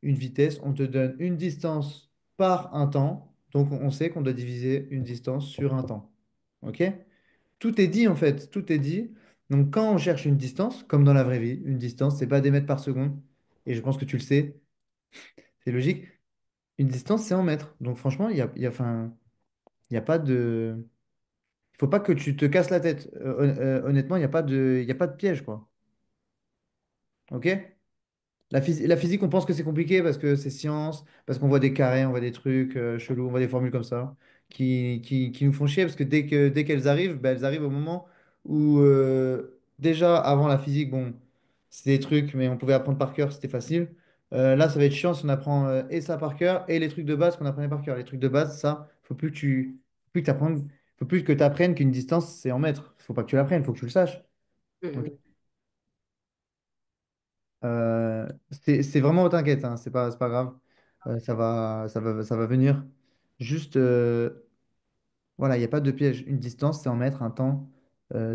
une vitesse, on te donne une distance par un temps, donc on sait qu'on doit diviser une distance sur un temps. OK? Tout est dit en fait, tout est dit. Donc quand on cherche une distance, comme dans la vraie vie, une distance, c'est pas des mètres par seconde. Et je pense que tu le sais, c'est logique. Une distance, c'est en mètres. Donc franchement, enfin, il y a pas de... Il faut pas que tu te casses la tête. Honnêtement, il y a pas de piège, quoi. OK? La physique, on pense que c'est compliqué parce que c'est science, parce qu'on voit des carrés, on voit des trucs chelous, on voit des formules comme ça qui nous font chier parce que dès qu'elles arrivent, bah, elles arrivent au moment où déjà avant la physique, bon, c'est des trucs, mais on pouvait apprendre par cœur, c'était facile. Là, ça va être chiant si on apprend et ça par cœur et les trucs de base qu'on apprenait par cœur. Les trucs de base, ça, faut plus que tu apprennes qu'une distance, c'est en mètres. Faut pas que tu l'apprennes, faut que tu le saches. Ok. Mhm. C'est vraiment, t'inquiète, hein, c'est pas grave. Ça va venir. Juste, voilà, il n'y a pas de piège. Une distance, c'est en mètres, un temps,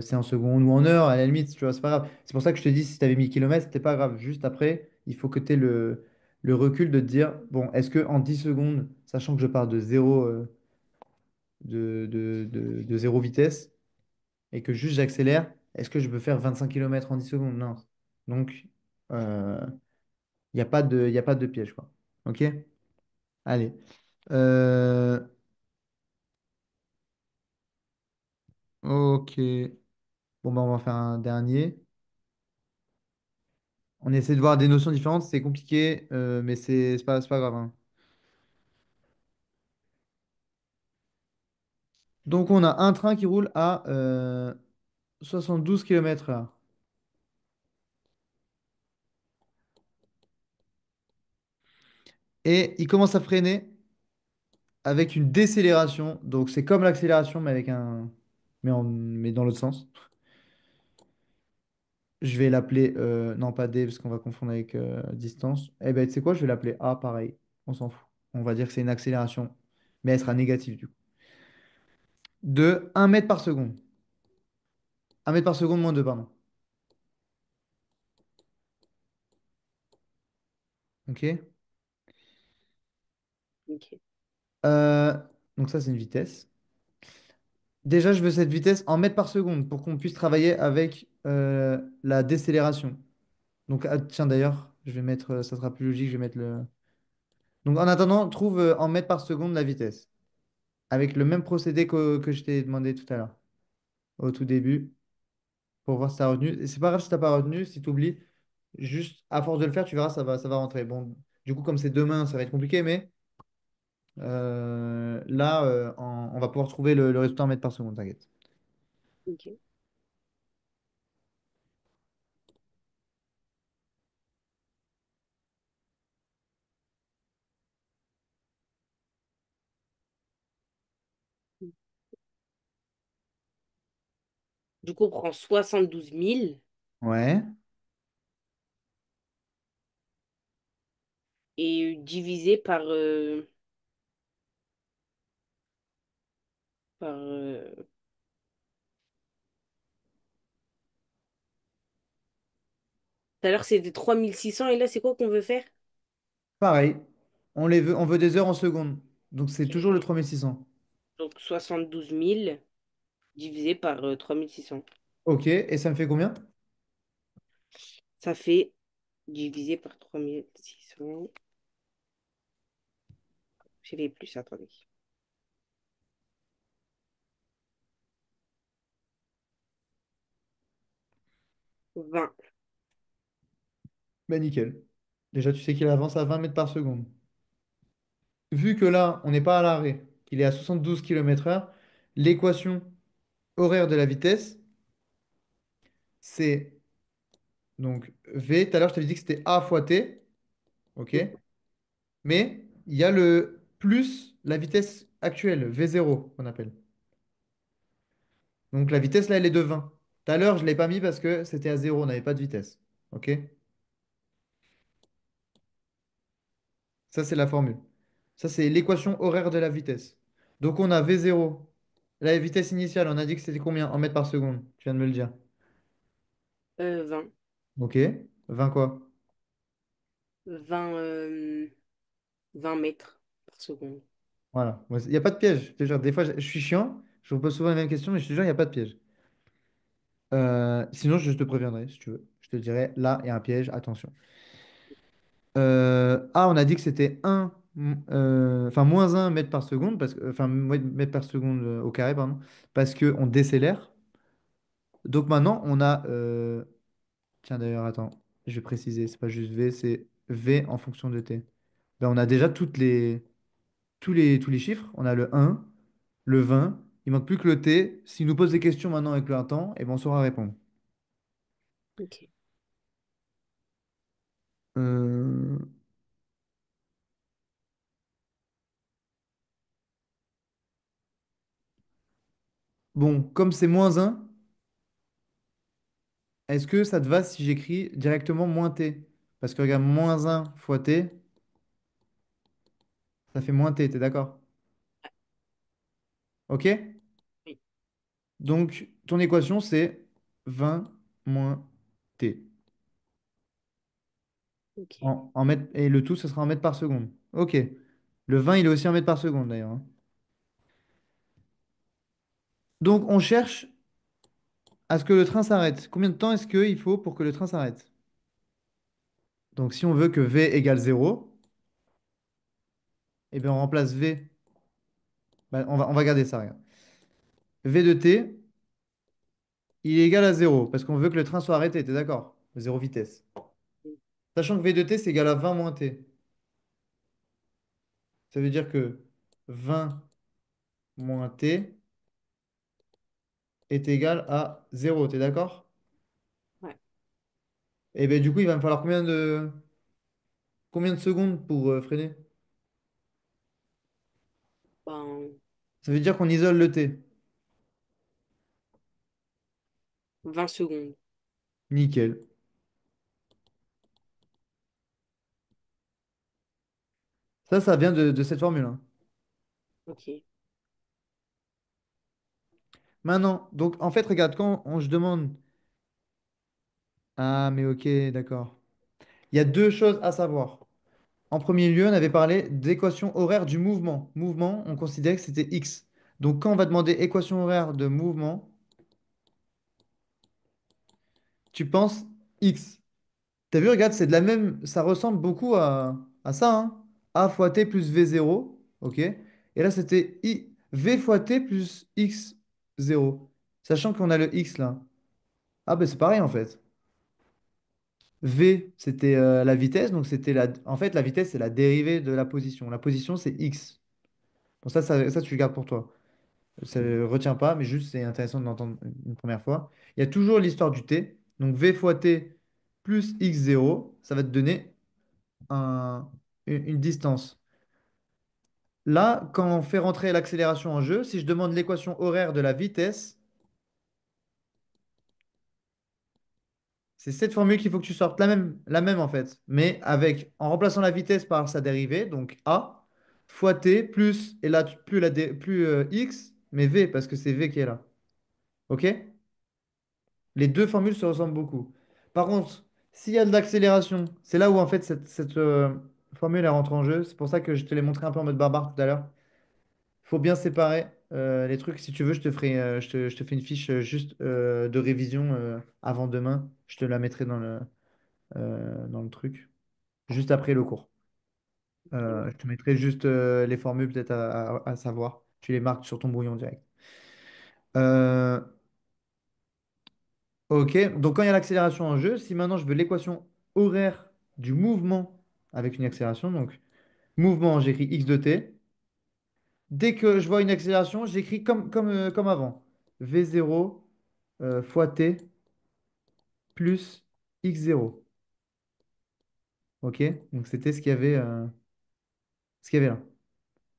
c'est en secondes ou en heures, à la limite, tu vois, c'est pas grave. C'est pour ça que je te dis, si tu avais mis kilomètres, c'était pas grave. Juste après, il faut que tu aies le recul de te dire, bon, est-ce que en 10 secondes, sachant que je pars de zéro, de zéro vitesse, et que juste j'accélère, est-ce que je peux faire 25 kilomètres en 10 secondes? Non. Donc, euh, il y a pas de piège, quoi. OK? Allez. Euh, ok. Bon, bah, on va faire un dernier. On essaie de voir des notions différentes. C'est compliqué, mais c'est pas grave, hein. Donc, on a un train qui roule à 12 km/h. Et il commence à freiner avec une décélération. Donc, c'est comme l'accélération, mais avec un... mais dans l'autre sens. Je vais l'appeler, non pas D parce qu'on va confondre avec distance. Eh ben, tu sais quoi, je vais l'appeler A pareil. On s'en fout. On va dire que c'est une accélération, mais elle sera négative du coup. De 1 mètre par seconde. 1 mètre par seconde moins 2 pardon. OK? Ok. Euh, donc ça, c'est une vitesse. Déjà, je veux cette vitesse en mètres par seconde pour qu'on puisse travailler avec la décélération. Donc, ah, tiens, d'ailleurs, je vais mettre, ça sera plus logique, je vais mettre le. Donc, en attendant, trouve en mètres par seconde la vitesse. Avec le même procédé que je t'ai demandé tout à l'heure, au tout début, pour voir si tu as retenu. Et c'est pas grave si tu n'as pas retenu, si tu oublies. Juste, à force de le faire, tu verras, ça va rentrer. Bon, du coup, comme c'est demain, ça va être compliqué, mais là, on va pouvoir trouver le résultat en mètres par seconde, t'inquiète. Ok. Du coup, on prend 72 000 Ouais, et divisé par. Tout à l'heure, c'était 3600 et là, c'est quoi qu'on veut faire? pareil. On veut des heures en secondes. Donc, c'est Ok. toujours le 3600. Donc 72 000 divisé par 3600. Ok, et ça me fait combien? Ça fait divisé par 3600. J'ai les plus, attendez. 20. Bah, nickel. Déjà, tu sais qu'il avance à 20 mètres par seconde. Vu que là, on n'est pas à l'arrêt, qu'il est à 72 km/h, l'équation horaire de la vitesse, c'est donc V. Tout à l'heure, je t'avais dit que c'était A fois T. OK? Mhm. Mais il y a le plus la vitesse actuelle, V0, qu'on appelle. Donc la vitesse là, elle est de 20. Tout à l'heure, je ne l'ai pas mis parce que c'était à zéro, on n'avait pas de vitesse. OK? Ça, c'est la formule. Ça, c'est l'équation horaire de la vitesse. Donc on a V0. La vitesse initiale, on a dit que c'était combien en mètres par seconde? Tu viens de me le dire. 20. OK. 20 quoi? 20, 20 mètres par seconde. Voilà. Il n'y a pas de piège. Je te jure, des fois, je suis chiant. Je vous pose souvent les mêmes questions, mais je te jure, il n'y a pas de piège. Sinon, je te préviendrai, si tu veux. Je te dirai, là, il y a un piège, attention. On a dit que c'était enfin, moins 1 mètre par seconde, enfin, mètre par seconde au carré, pardon, parce qu'on décélère. Donc maintenant, on a. Tiens, d'ailleurs, attends, je vais préciser, c'est pas juste V, c'est V en fonction de T. Ben, on a déjà tous les chiffres. On a le 1, le 20. Il manque plus que le T. S'il nous pose des questions maintenant avec le temps, et ben on saura répondre. Ok. Euh, Bon, comme c'est moins un, est-ce que ça te va si j'écris directement moins T? Parce que regarde, moins un fois T, ça fait moins T, t'es d'accord? OK? Oui. Donc, ton équation, c'est 20 moins T. Ok. Et le tout, ce sera en mètres par seconde. OK. Le 20, il est aussi en mètres par seconde, d'ailleurs, hein. Donc, on cherche à ce que le train s'arrête. Combien de temps est-ce qu'il faut pour que le train s'arrête? Donc, si on veut que V égale zéro, eh bien, on remplace V. Bah, on va garder ça, regarde. V de T, il est égal à zéro parce qu'on veut que le train soit arrêté, t'es d'accord? Zéro vitesse. Sachant que V de T, c'est égal à 20 moins T. Ça veut dire que 20 moins T est égal à zéro, t'es d'accord? Ouais. Et bien, du coup, il va me falloir combien de secondes pour freiner? Ben, Ça veut dire qu'on isole le T. 20 secondes. Nickel. Ça vient de cette formule, hein. Ok. Maintenant, donc en fait, regarde, je demande. Ah, mais ok, d'accord. Il y a deux choses à savoir. En premier lieu, on avait parlé d'équation horaire du mouvement. Mouvement, on considérait que c'était x. Donc quand on va demander équation horaire de mouvement, tu penses x. T'as vu, regarde, c'est de la même, ça ressemble beaucoup à ça, hein. A fois t plus v0, ok? Et là, c'était v fois t plus x0. Sachant qu'on a le x là. Ah ben c'est pareil en fait. V, c'était la vitesse, donc c'était la... En fait, la vitesse, c'est la dérivée de la position. La position, c'est x. Bon, ça, tu le gardes pour toi. Ça ne retient pas, mais juste, c'est intéressant de l'entendre une première fois. Il y a toujours l'histoire du t. Donc, v fois t plus x0, ça va te donner une distance. Là, quand on fait rentrer l'accélération en jeu, si je demande l'équation horaire de la vitesse, c'est cette formule qu'il faut que tu sortes, la même en fait, mais avec, en remplaçant la vitesse par sa dérivée, donc a, fois t, plus, et là, plus x, mais v, parce que c'est v qui est là. OK? Les deux formules se ressemblent beaucoup. Par contre, s'il y a de l'accélération, c'est là où en fait cette formule elle rentre en jeu. C'est pour ça que je te l'ai montré un peu en mode barbare tout à l'heure. Il faut bien séparer les trucs. Si tu veux, je te fais une fiche juste de révision avant demain. Je te la mettrai dans le truc, juste après le cours. Je te mettrai juste les formules peut-être à savoir. Tu les marques sur ton brouillon direct. Euh, ok, donc quand il y a l'accélération en jeu, si maintenant je veux l'équation horaire du mouvement avec une accélération, donc mouvement, j'écris x de t. Dès que je vois une accélération, j'écris comme avant. V0 fois t plus x0. Ok, donc c'était ce qu'il y avait là.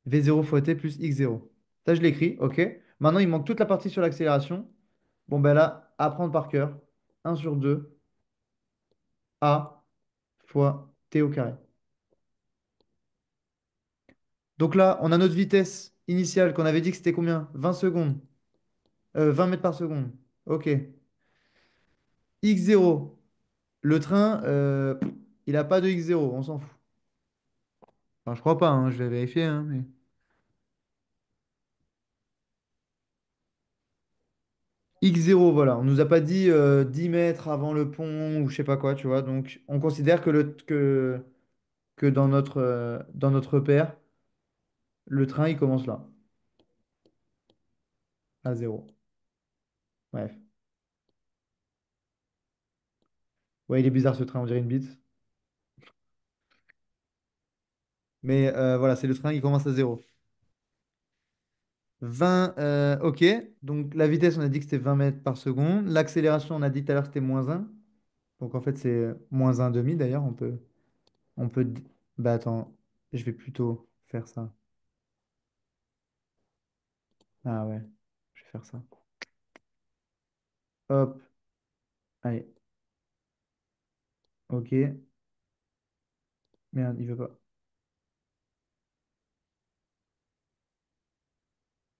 V0 fois t plus x0. Ça, je l'écris, ok. Maintenant, il manque toute la partie sur l'accélération. Bon, ben là, apprendre par cœur. 1/2 a fois t au carré. Donc là, on a notre vitesse initiale qu'on avait dit que c'était combien? 20 secondes. 20 mètres par seconde. Ok. X0. Le train, il n'a pas de X0, on s'en fout. Enfin, je crois pas, hein, je vais vérifier, hein, mais... X0, voilà. On nous a pas dit 10 mètres avant le pont ou je sais pas quoi, tu vois. Donc, on considère que dans notre repère, le train, il commence là, à 0. Bref. Ouais, il est bizarre ce train, on dirait une bite. Mais voilà, c'est le train, il commence à 0. 20, ok. Donc, la vitesse, on a dit que c'était 20 mètres par seconde. L'accélération, on a dit tout à l'heure que c'était -1. Donc, en fait, c'est -1,5 d'ailleurs. On peut. Bah, attends, je vais plutôt faire ça. Ah ouais, je vais faire ça. Hop, allez, ok. Merde, il veut pas.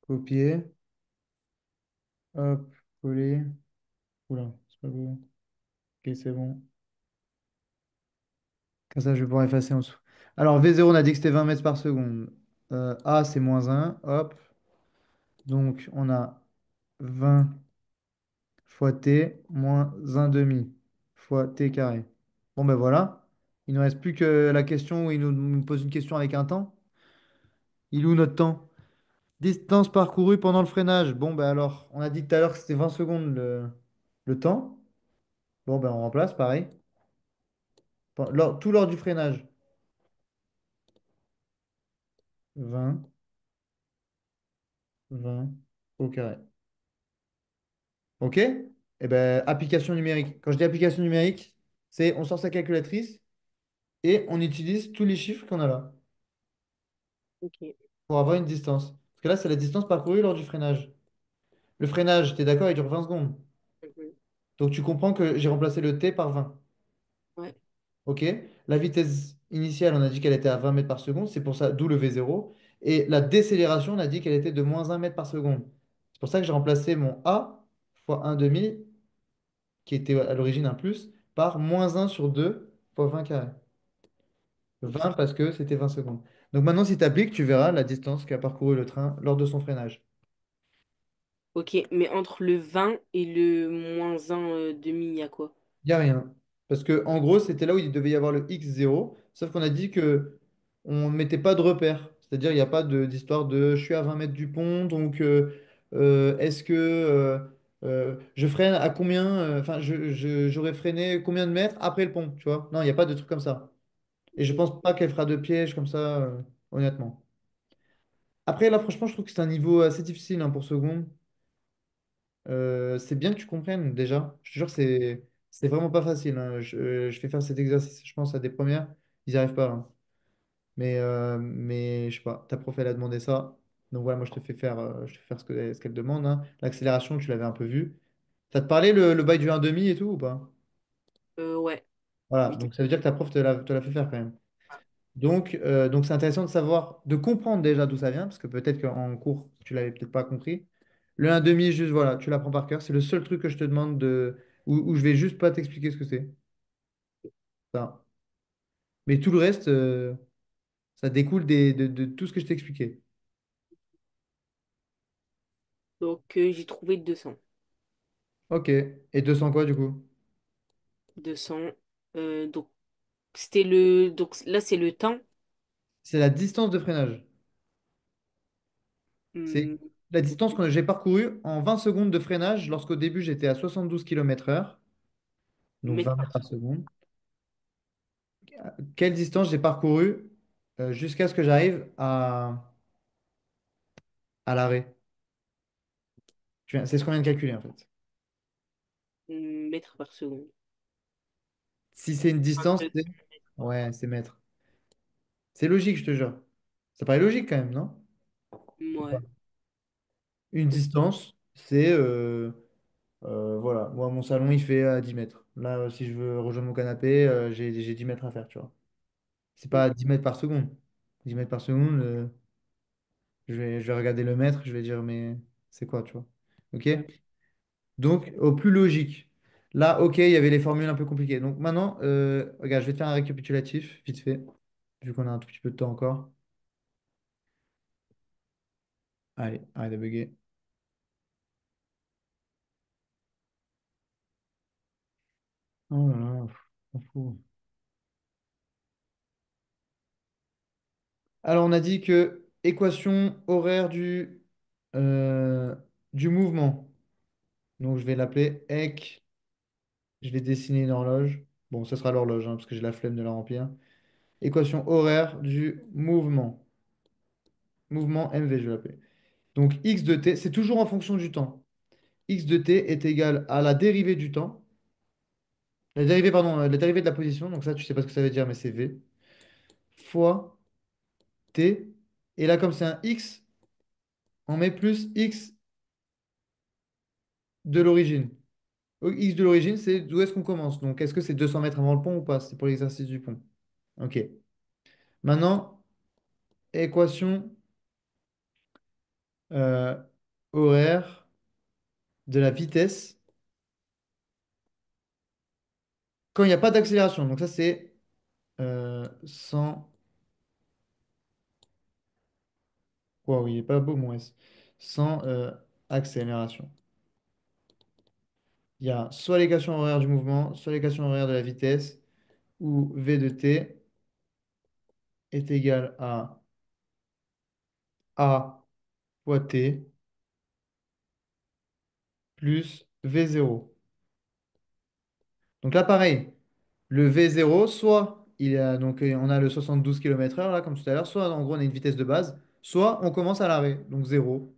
Copier. Hop, coller. Oula, c'est pas beau. Ok, c'est bon. Comme ça, je vais pouvoir effacer en dessous. Alors, V0, on a dit que c'était 20 mètres par seconde. A, c'est -1. Hop. Donc, on a 20 fois t moins 1/2 fois t carré. Bon, ben voilà. Il ne reste plus que la question où il nous pose une question avec un temps. Il est où notre temps? Distance parcourue pendant le freinage. Bon, ben alors, on a dit tout à l'heure que c'était 20 secondes le temps. Bon, ben on remplace, pareil. Tout lors du freinage. 20, 20 au carré. OK? Eh ben, application numérique. Quand je dis application numérique, c'est on sort sa calculatrice et on utilise tous les chiffres qu'on a là Ok. pour avoir une distance. Parce que là, c'est la distance parcourue lors du freinage. Le freinage, tu es d'accord, il dure 20 secondes. Mhm. Donc tu comprends que j'ai remplacé le t par 20. Ouais. OK? La vitesse initiale, on a dit qu'elle était à 20 mètres par seconde, c'est pour ça, d'où le V0. Et la décélération, on a dit qu'elle était de -1 mètre par seconde. C'est pour ça que j'ai remplacé mon A fois 1/2, qui était à l'origine un plus, par -1/2 fois 20 carré. Ok. 20 parce que c'était 20 secondes. Donc maintenant, si tu appliques, tu verras la distance qu'a parcouru le train lors de son freinage. Ok, mais entre le 20 et le moins un demi, il y a quoi? Il n'y a rien. Parce que en gros, c'était là où il devait y avoir le x0. Sauf qu'on a dit que on ne mettait pas de repère. C'est-à-dire, il n'y a pas d'histoire de je suis à 20 mètres du pont, donc est-ce que je freine à combien, enfin, j'aurais freiné combien de mètres après le pont, tu vois? Non, il n'y a pas de truc comme ça. Et je pense pas qu'elle fera de piège comme ça, honnêtement. Après, là, franchement, je trouve que c'est un niveau assez difficile hein, pour seconde. C'est bien que tu comprennes déjà. Je te jure, c'est vraiment pas facile. Hein. Je fais faire cet exercice, je pense, à des premières. Ils n'y arrivent pas. Hein. Mais je sais pas, ta prof, elle a demandé ça. Donc voilà, moi, je te fais faire ce qu'elle demande. Hein. L'accélération, tu l'avais un peu vu. Ça te parlait le bail du 1,5 et tout ou pas? Ouais, Voilà, vite. donc ça veut dire que ta prof te l'a fait faire quand même. Donc c'est intéressant de savoir, de comprendre déjà d'où ça vient, parce que peut-être qu'en cours, tu l'avais peut-être pas compris. Le 1,5, juste voilà, tu l'apprends par cœur. C'est le seul truc que je te demande où je vais juste pas t'expliquer ce que c'est. Ça. Mais tout le reste, ça découle de tout ce que je t'ai expliqué. Donc j'ai trouvé 200. Ok. Et 200 quoi du coup? 200. Donc c'était le. Donc là, c'est le temps. C'est la distance de freinage. C'est Hmm, la distance ok. que j'ai parcourue en 20 secondes de freinage lorsqu'au début j'étais à 72 km/h, donc Mètres 20 par mètres par seconde. seconde. Quelle distance j'ai parcourue jusqu'à ce que j'arrive à l'arrêt? C'est ce qu'on vient de calculer en fait. Mètres par seconde. Si c'est une distance, c'est... Ouais, c'est mètres. C'est logique, je te jure. Ça paraît logique quand même, non? Ou pas. Ouais. Une distance, c'est... voilà, moi, mon salon, il fait à 10 mètres. Là, si je veux rejoindre mon canapé, j'ai 10 mètres à faire, tu vois. C'est pas 10 mètres par seconde. 10 mètres par seconde, je vais regarder le mètre, je vais dire, mais c'est quoi, tu vois? OK? Donc, au plus logique. Là, OK, il y avait les formules un peu compliquées. Donc maintenant, regarde, je vais te faire un récapitulatif, vite fait, vu qu'on a un tout petit peu de temps encore. Allez, arrête de bugger. Oh là là, m'en fous. Alors, on a dit que équation horaire du mouvement. Donc, je vais l'appeler EC. Je vais dessiner une horloge. Bon, ce sera l'horloge, hein, parce que j'ai la flemme de la remplir. Équation horaire du mouvement. Mouvement MV, je vais l'appeler. Donc, x de t, c'est toujours en fonction du temps. X de t est égal à la dérivée du temps. La dérivée, pardon, la dérivée de la position. Donc, ça, tu sais pas ce que ça veut dire, mais c'est v. Fois t. Et là, comme c'est un x, on met plus x de l'origine. X de l'origine, c'est d'où est-ce qu'on commence. Donc, est-ce que c'est 200 mètres avant le pont ou pas? C'est pour l'exercice du pont. OK. Maintenant, équation euh, horaire de la vitesse quand il n'y a pas d'accélération. Donc, ça, c'est sans. Waouh, il n'est pas beau, mon S. Sans accélération. Il y a soit l'équation horaire du mouvement, soit l'équation horaire de la vitesse, où V de t est égal à A fois t plus V0. Donc là, pareil, le V0, soit donc, on a le 72 km/h, là, comme tout à l'heure, soit en gros, on a une vitesse de base, soit on commence à l'arrêt, donc 0.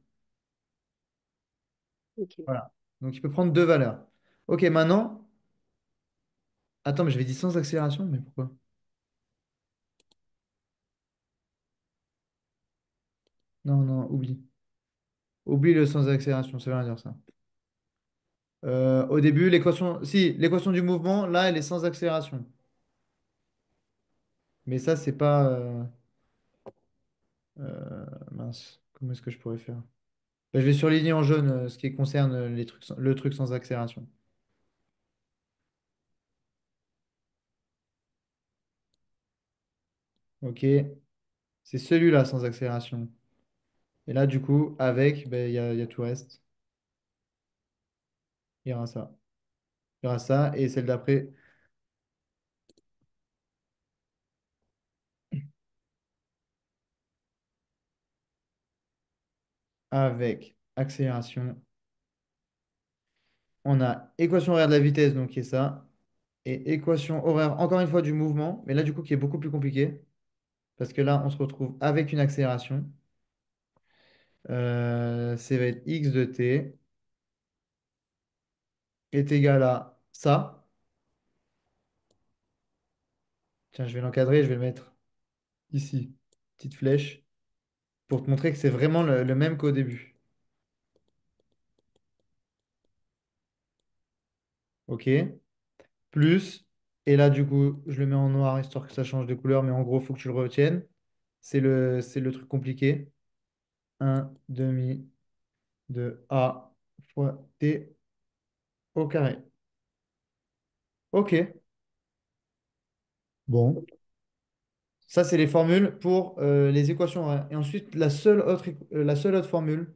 Ok. Voilà. Donc il peut prendre deux valeurs. Ok, maintenant, attends, mais je vais dire sans accélération, mais pourquoi? Non, non, oublie. Oublie le sans accélération, ça veut rien dire ça. Au début, l'équation, si, l'équation du mouvement, là, elle est sans accélération. Mais ça, c'est pas. Mince, comment est-ce que je pourrais faire? Ben, je vais surligner en jaune ce qui concerne le truc sans accélération. Ok, c'est celui-là sans accélération. Et là, du coup, avec, ben, il y a tout le reste. Il y aura ça. Il y aura ça. Et celle d'après, avec accélération. On a équation horaire de la vitesse, donc qui est ça. Et équation horaire, encore une fois, du mouvement. Mais là, du coup, qui est beaucoup plus compliqué. Parce que là, on se retrouve avec une accélération. Ça va être x de t est égal à ça. Tiens, je vais l'encadrer, je vais le mettre ici. Petite flèche. Pour te montrer que c'est vraiment le même qu'au début. OK? Plus, et là, du coup, je le mets en noir histoire que ça change de couleur, mais en gros, il faut que tu le retiennes. C'est le truc compliqué. Un demi de A fois T au carré. OK. Bon. Ça, c'est les formules pour les équations horaires. Et ensuite, la seule autre formule,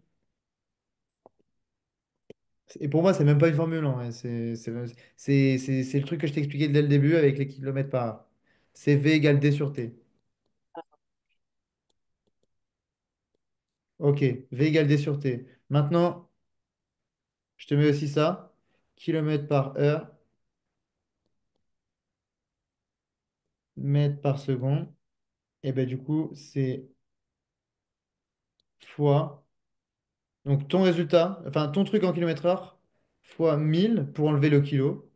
et pour moi, c'est même pas une formule, en vrai. C'est le truc que je t'ai expliqué dès le début avec les kilomètres par heure. C'est V égale D sur T. OK, V égale D sur T. Maintenant, je te mets aussi ça. Kilomètres par heure, mètres par seconde. Et ben du coup, c'est fois. Donc ton résultat, enfin ton truc en kilomètres heure, fois 1000 pour enlever le kilo,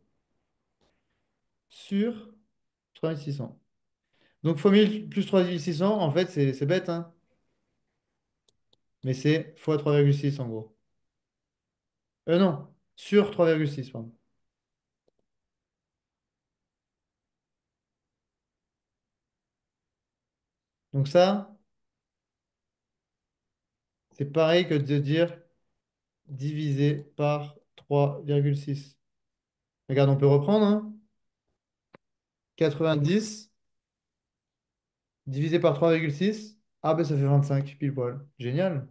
sur 3600. Donc fois 1000 plus 3600, en fait, c'est bête, hein, mais c'est fois 3,6 en gros. Non, sur 3,6, pardon. Donc ça, c'est pareil que de dire divisé par 3,6. Regarde, on peut reprendre, hein. 90 divisé par 3,6. Ah ben ça fait 25 pile poil. Génial.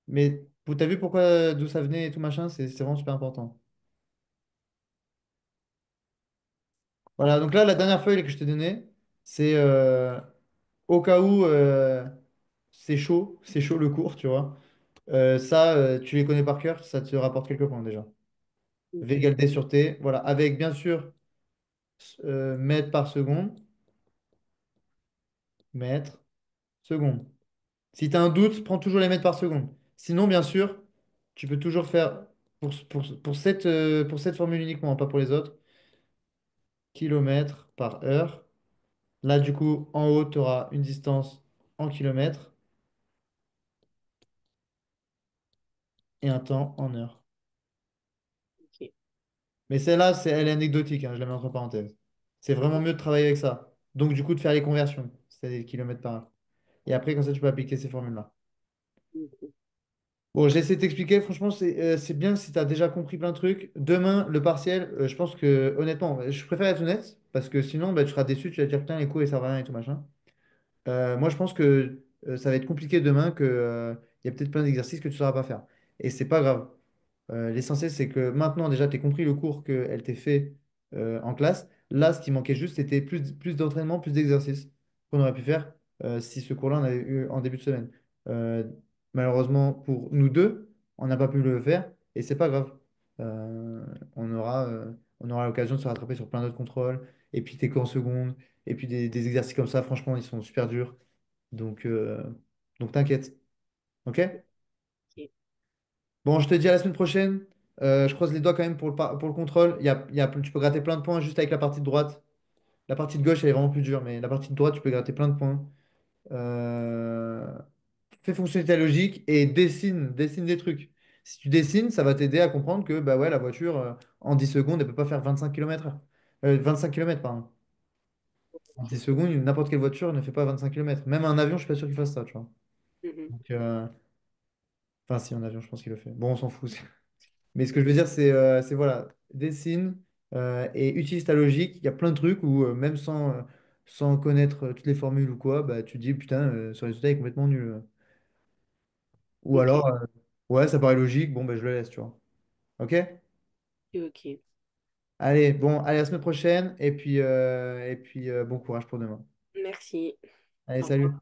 Mais t'as vu pourquoi d'où ça venait et tout machin, c'est vraiment super important. Voilà, donc là, la dernière feuille que je t'ai donnée, c'est au cas où c'est chaud le cours, tu vois. Ça, tu les connais par cœur, ça te rapporte quelques points déjà. V égale D sur T, voilà, avec bien sûr mètres par seconde, mètres, seconde. Si tu as un doute, prends toujours les mètres par seconde. Sinon, bien sûr, tu peux toujours faire, pour cette formule uniquement, pas pour les autres, kilomètres par heure. Là, du coup, en haut, tu auras une distance en kilomètres et un temps en heures. Ok. Mais celle-là, elle est anecdotique, hein, je la mets entre parenthèses. C'est vraiment mieux de travailler avec ça. Donc, du coup, de faire les conversions, c'est des kilomètres par heure. Et après, comme ça, tu peux appliquer ces formules-là. Ok. Bon, j'ai essayé de t'expliquer. Franchement, c'est bien si tu as déjà compris plein de trucs. Demain, le partiel, je pense que, honnêtement, je préfère être honnête parce que sinon, bah, tu seras déçu. Tu vas te dire, putain, les cours, ils servent à rien et tout machin. Moi, je pense que ça va être compliqué demain, il y a peut-être plein d'exercices que tu ne sauras pas faire. Et c'est pas grave. L'essentiel, c'est que maintenant, déjà, tu as compris le cours qu'elle t'ait fait en classe. Là, ce qui manquait juste, c'était plus d'entraînement, plus d'exercices qu'on aurait pu faire si ce cours-là, on avait eu en début de semaine. Euh, Malheureusement, pour nous deux, on n'a pas pu le faire et c'est pas grave. Euh, on aura, euh, on aura l'occasion de se rattraper sur plein d'autres contrôles. Et puis, tes cours en seconde. Et puis, des exercices comme ça, franchement, ils sont super durs. Donc, euh, donc t'inquiète. OK? Ok. Bon, je te dis à la semaine prochaine. Je croise les doigts quand même pour le contrôle. Tu peux gratter plein de points juste avec la partie de droite. La partie de gauche, elle est vraiment plus dure, mais la partie de droite, tu peux gratter plein de points. Euh, Fais fonctionner ta logique et dessine des trucs. Si tu dessines, ça va t'aider à comprendre que bah ouais, la voiture, en 10 secondes, elle peut pas faire 25 km/h. 25 km, pardon. En 10 secondes, n'importe quelle voiture ne fait pas 25 km. Même un avion, je suis pas sûr qu'il fasse ça, tu vois. Mhm. Donc, enfin, si, un avion, je pense qu'il le fait. Bon, on s'en fout. Mais ce que je veux dire, c'est voilà, dessine et utilise ta logique. Il y a plein de trucs où, même sans connaître toutes les formules ou quoi, bah, tu te dis, putain, ce résultat est complètement nul. Ou Ok. alors, ouais, ça paraît logique, bon, bah, je le laisse, tu vois. Ok? Ok. Allez, bon, allez, à la semaine prochaine. Et puis, bon courage pour demain. Merci. Allez, Au revoir. salut.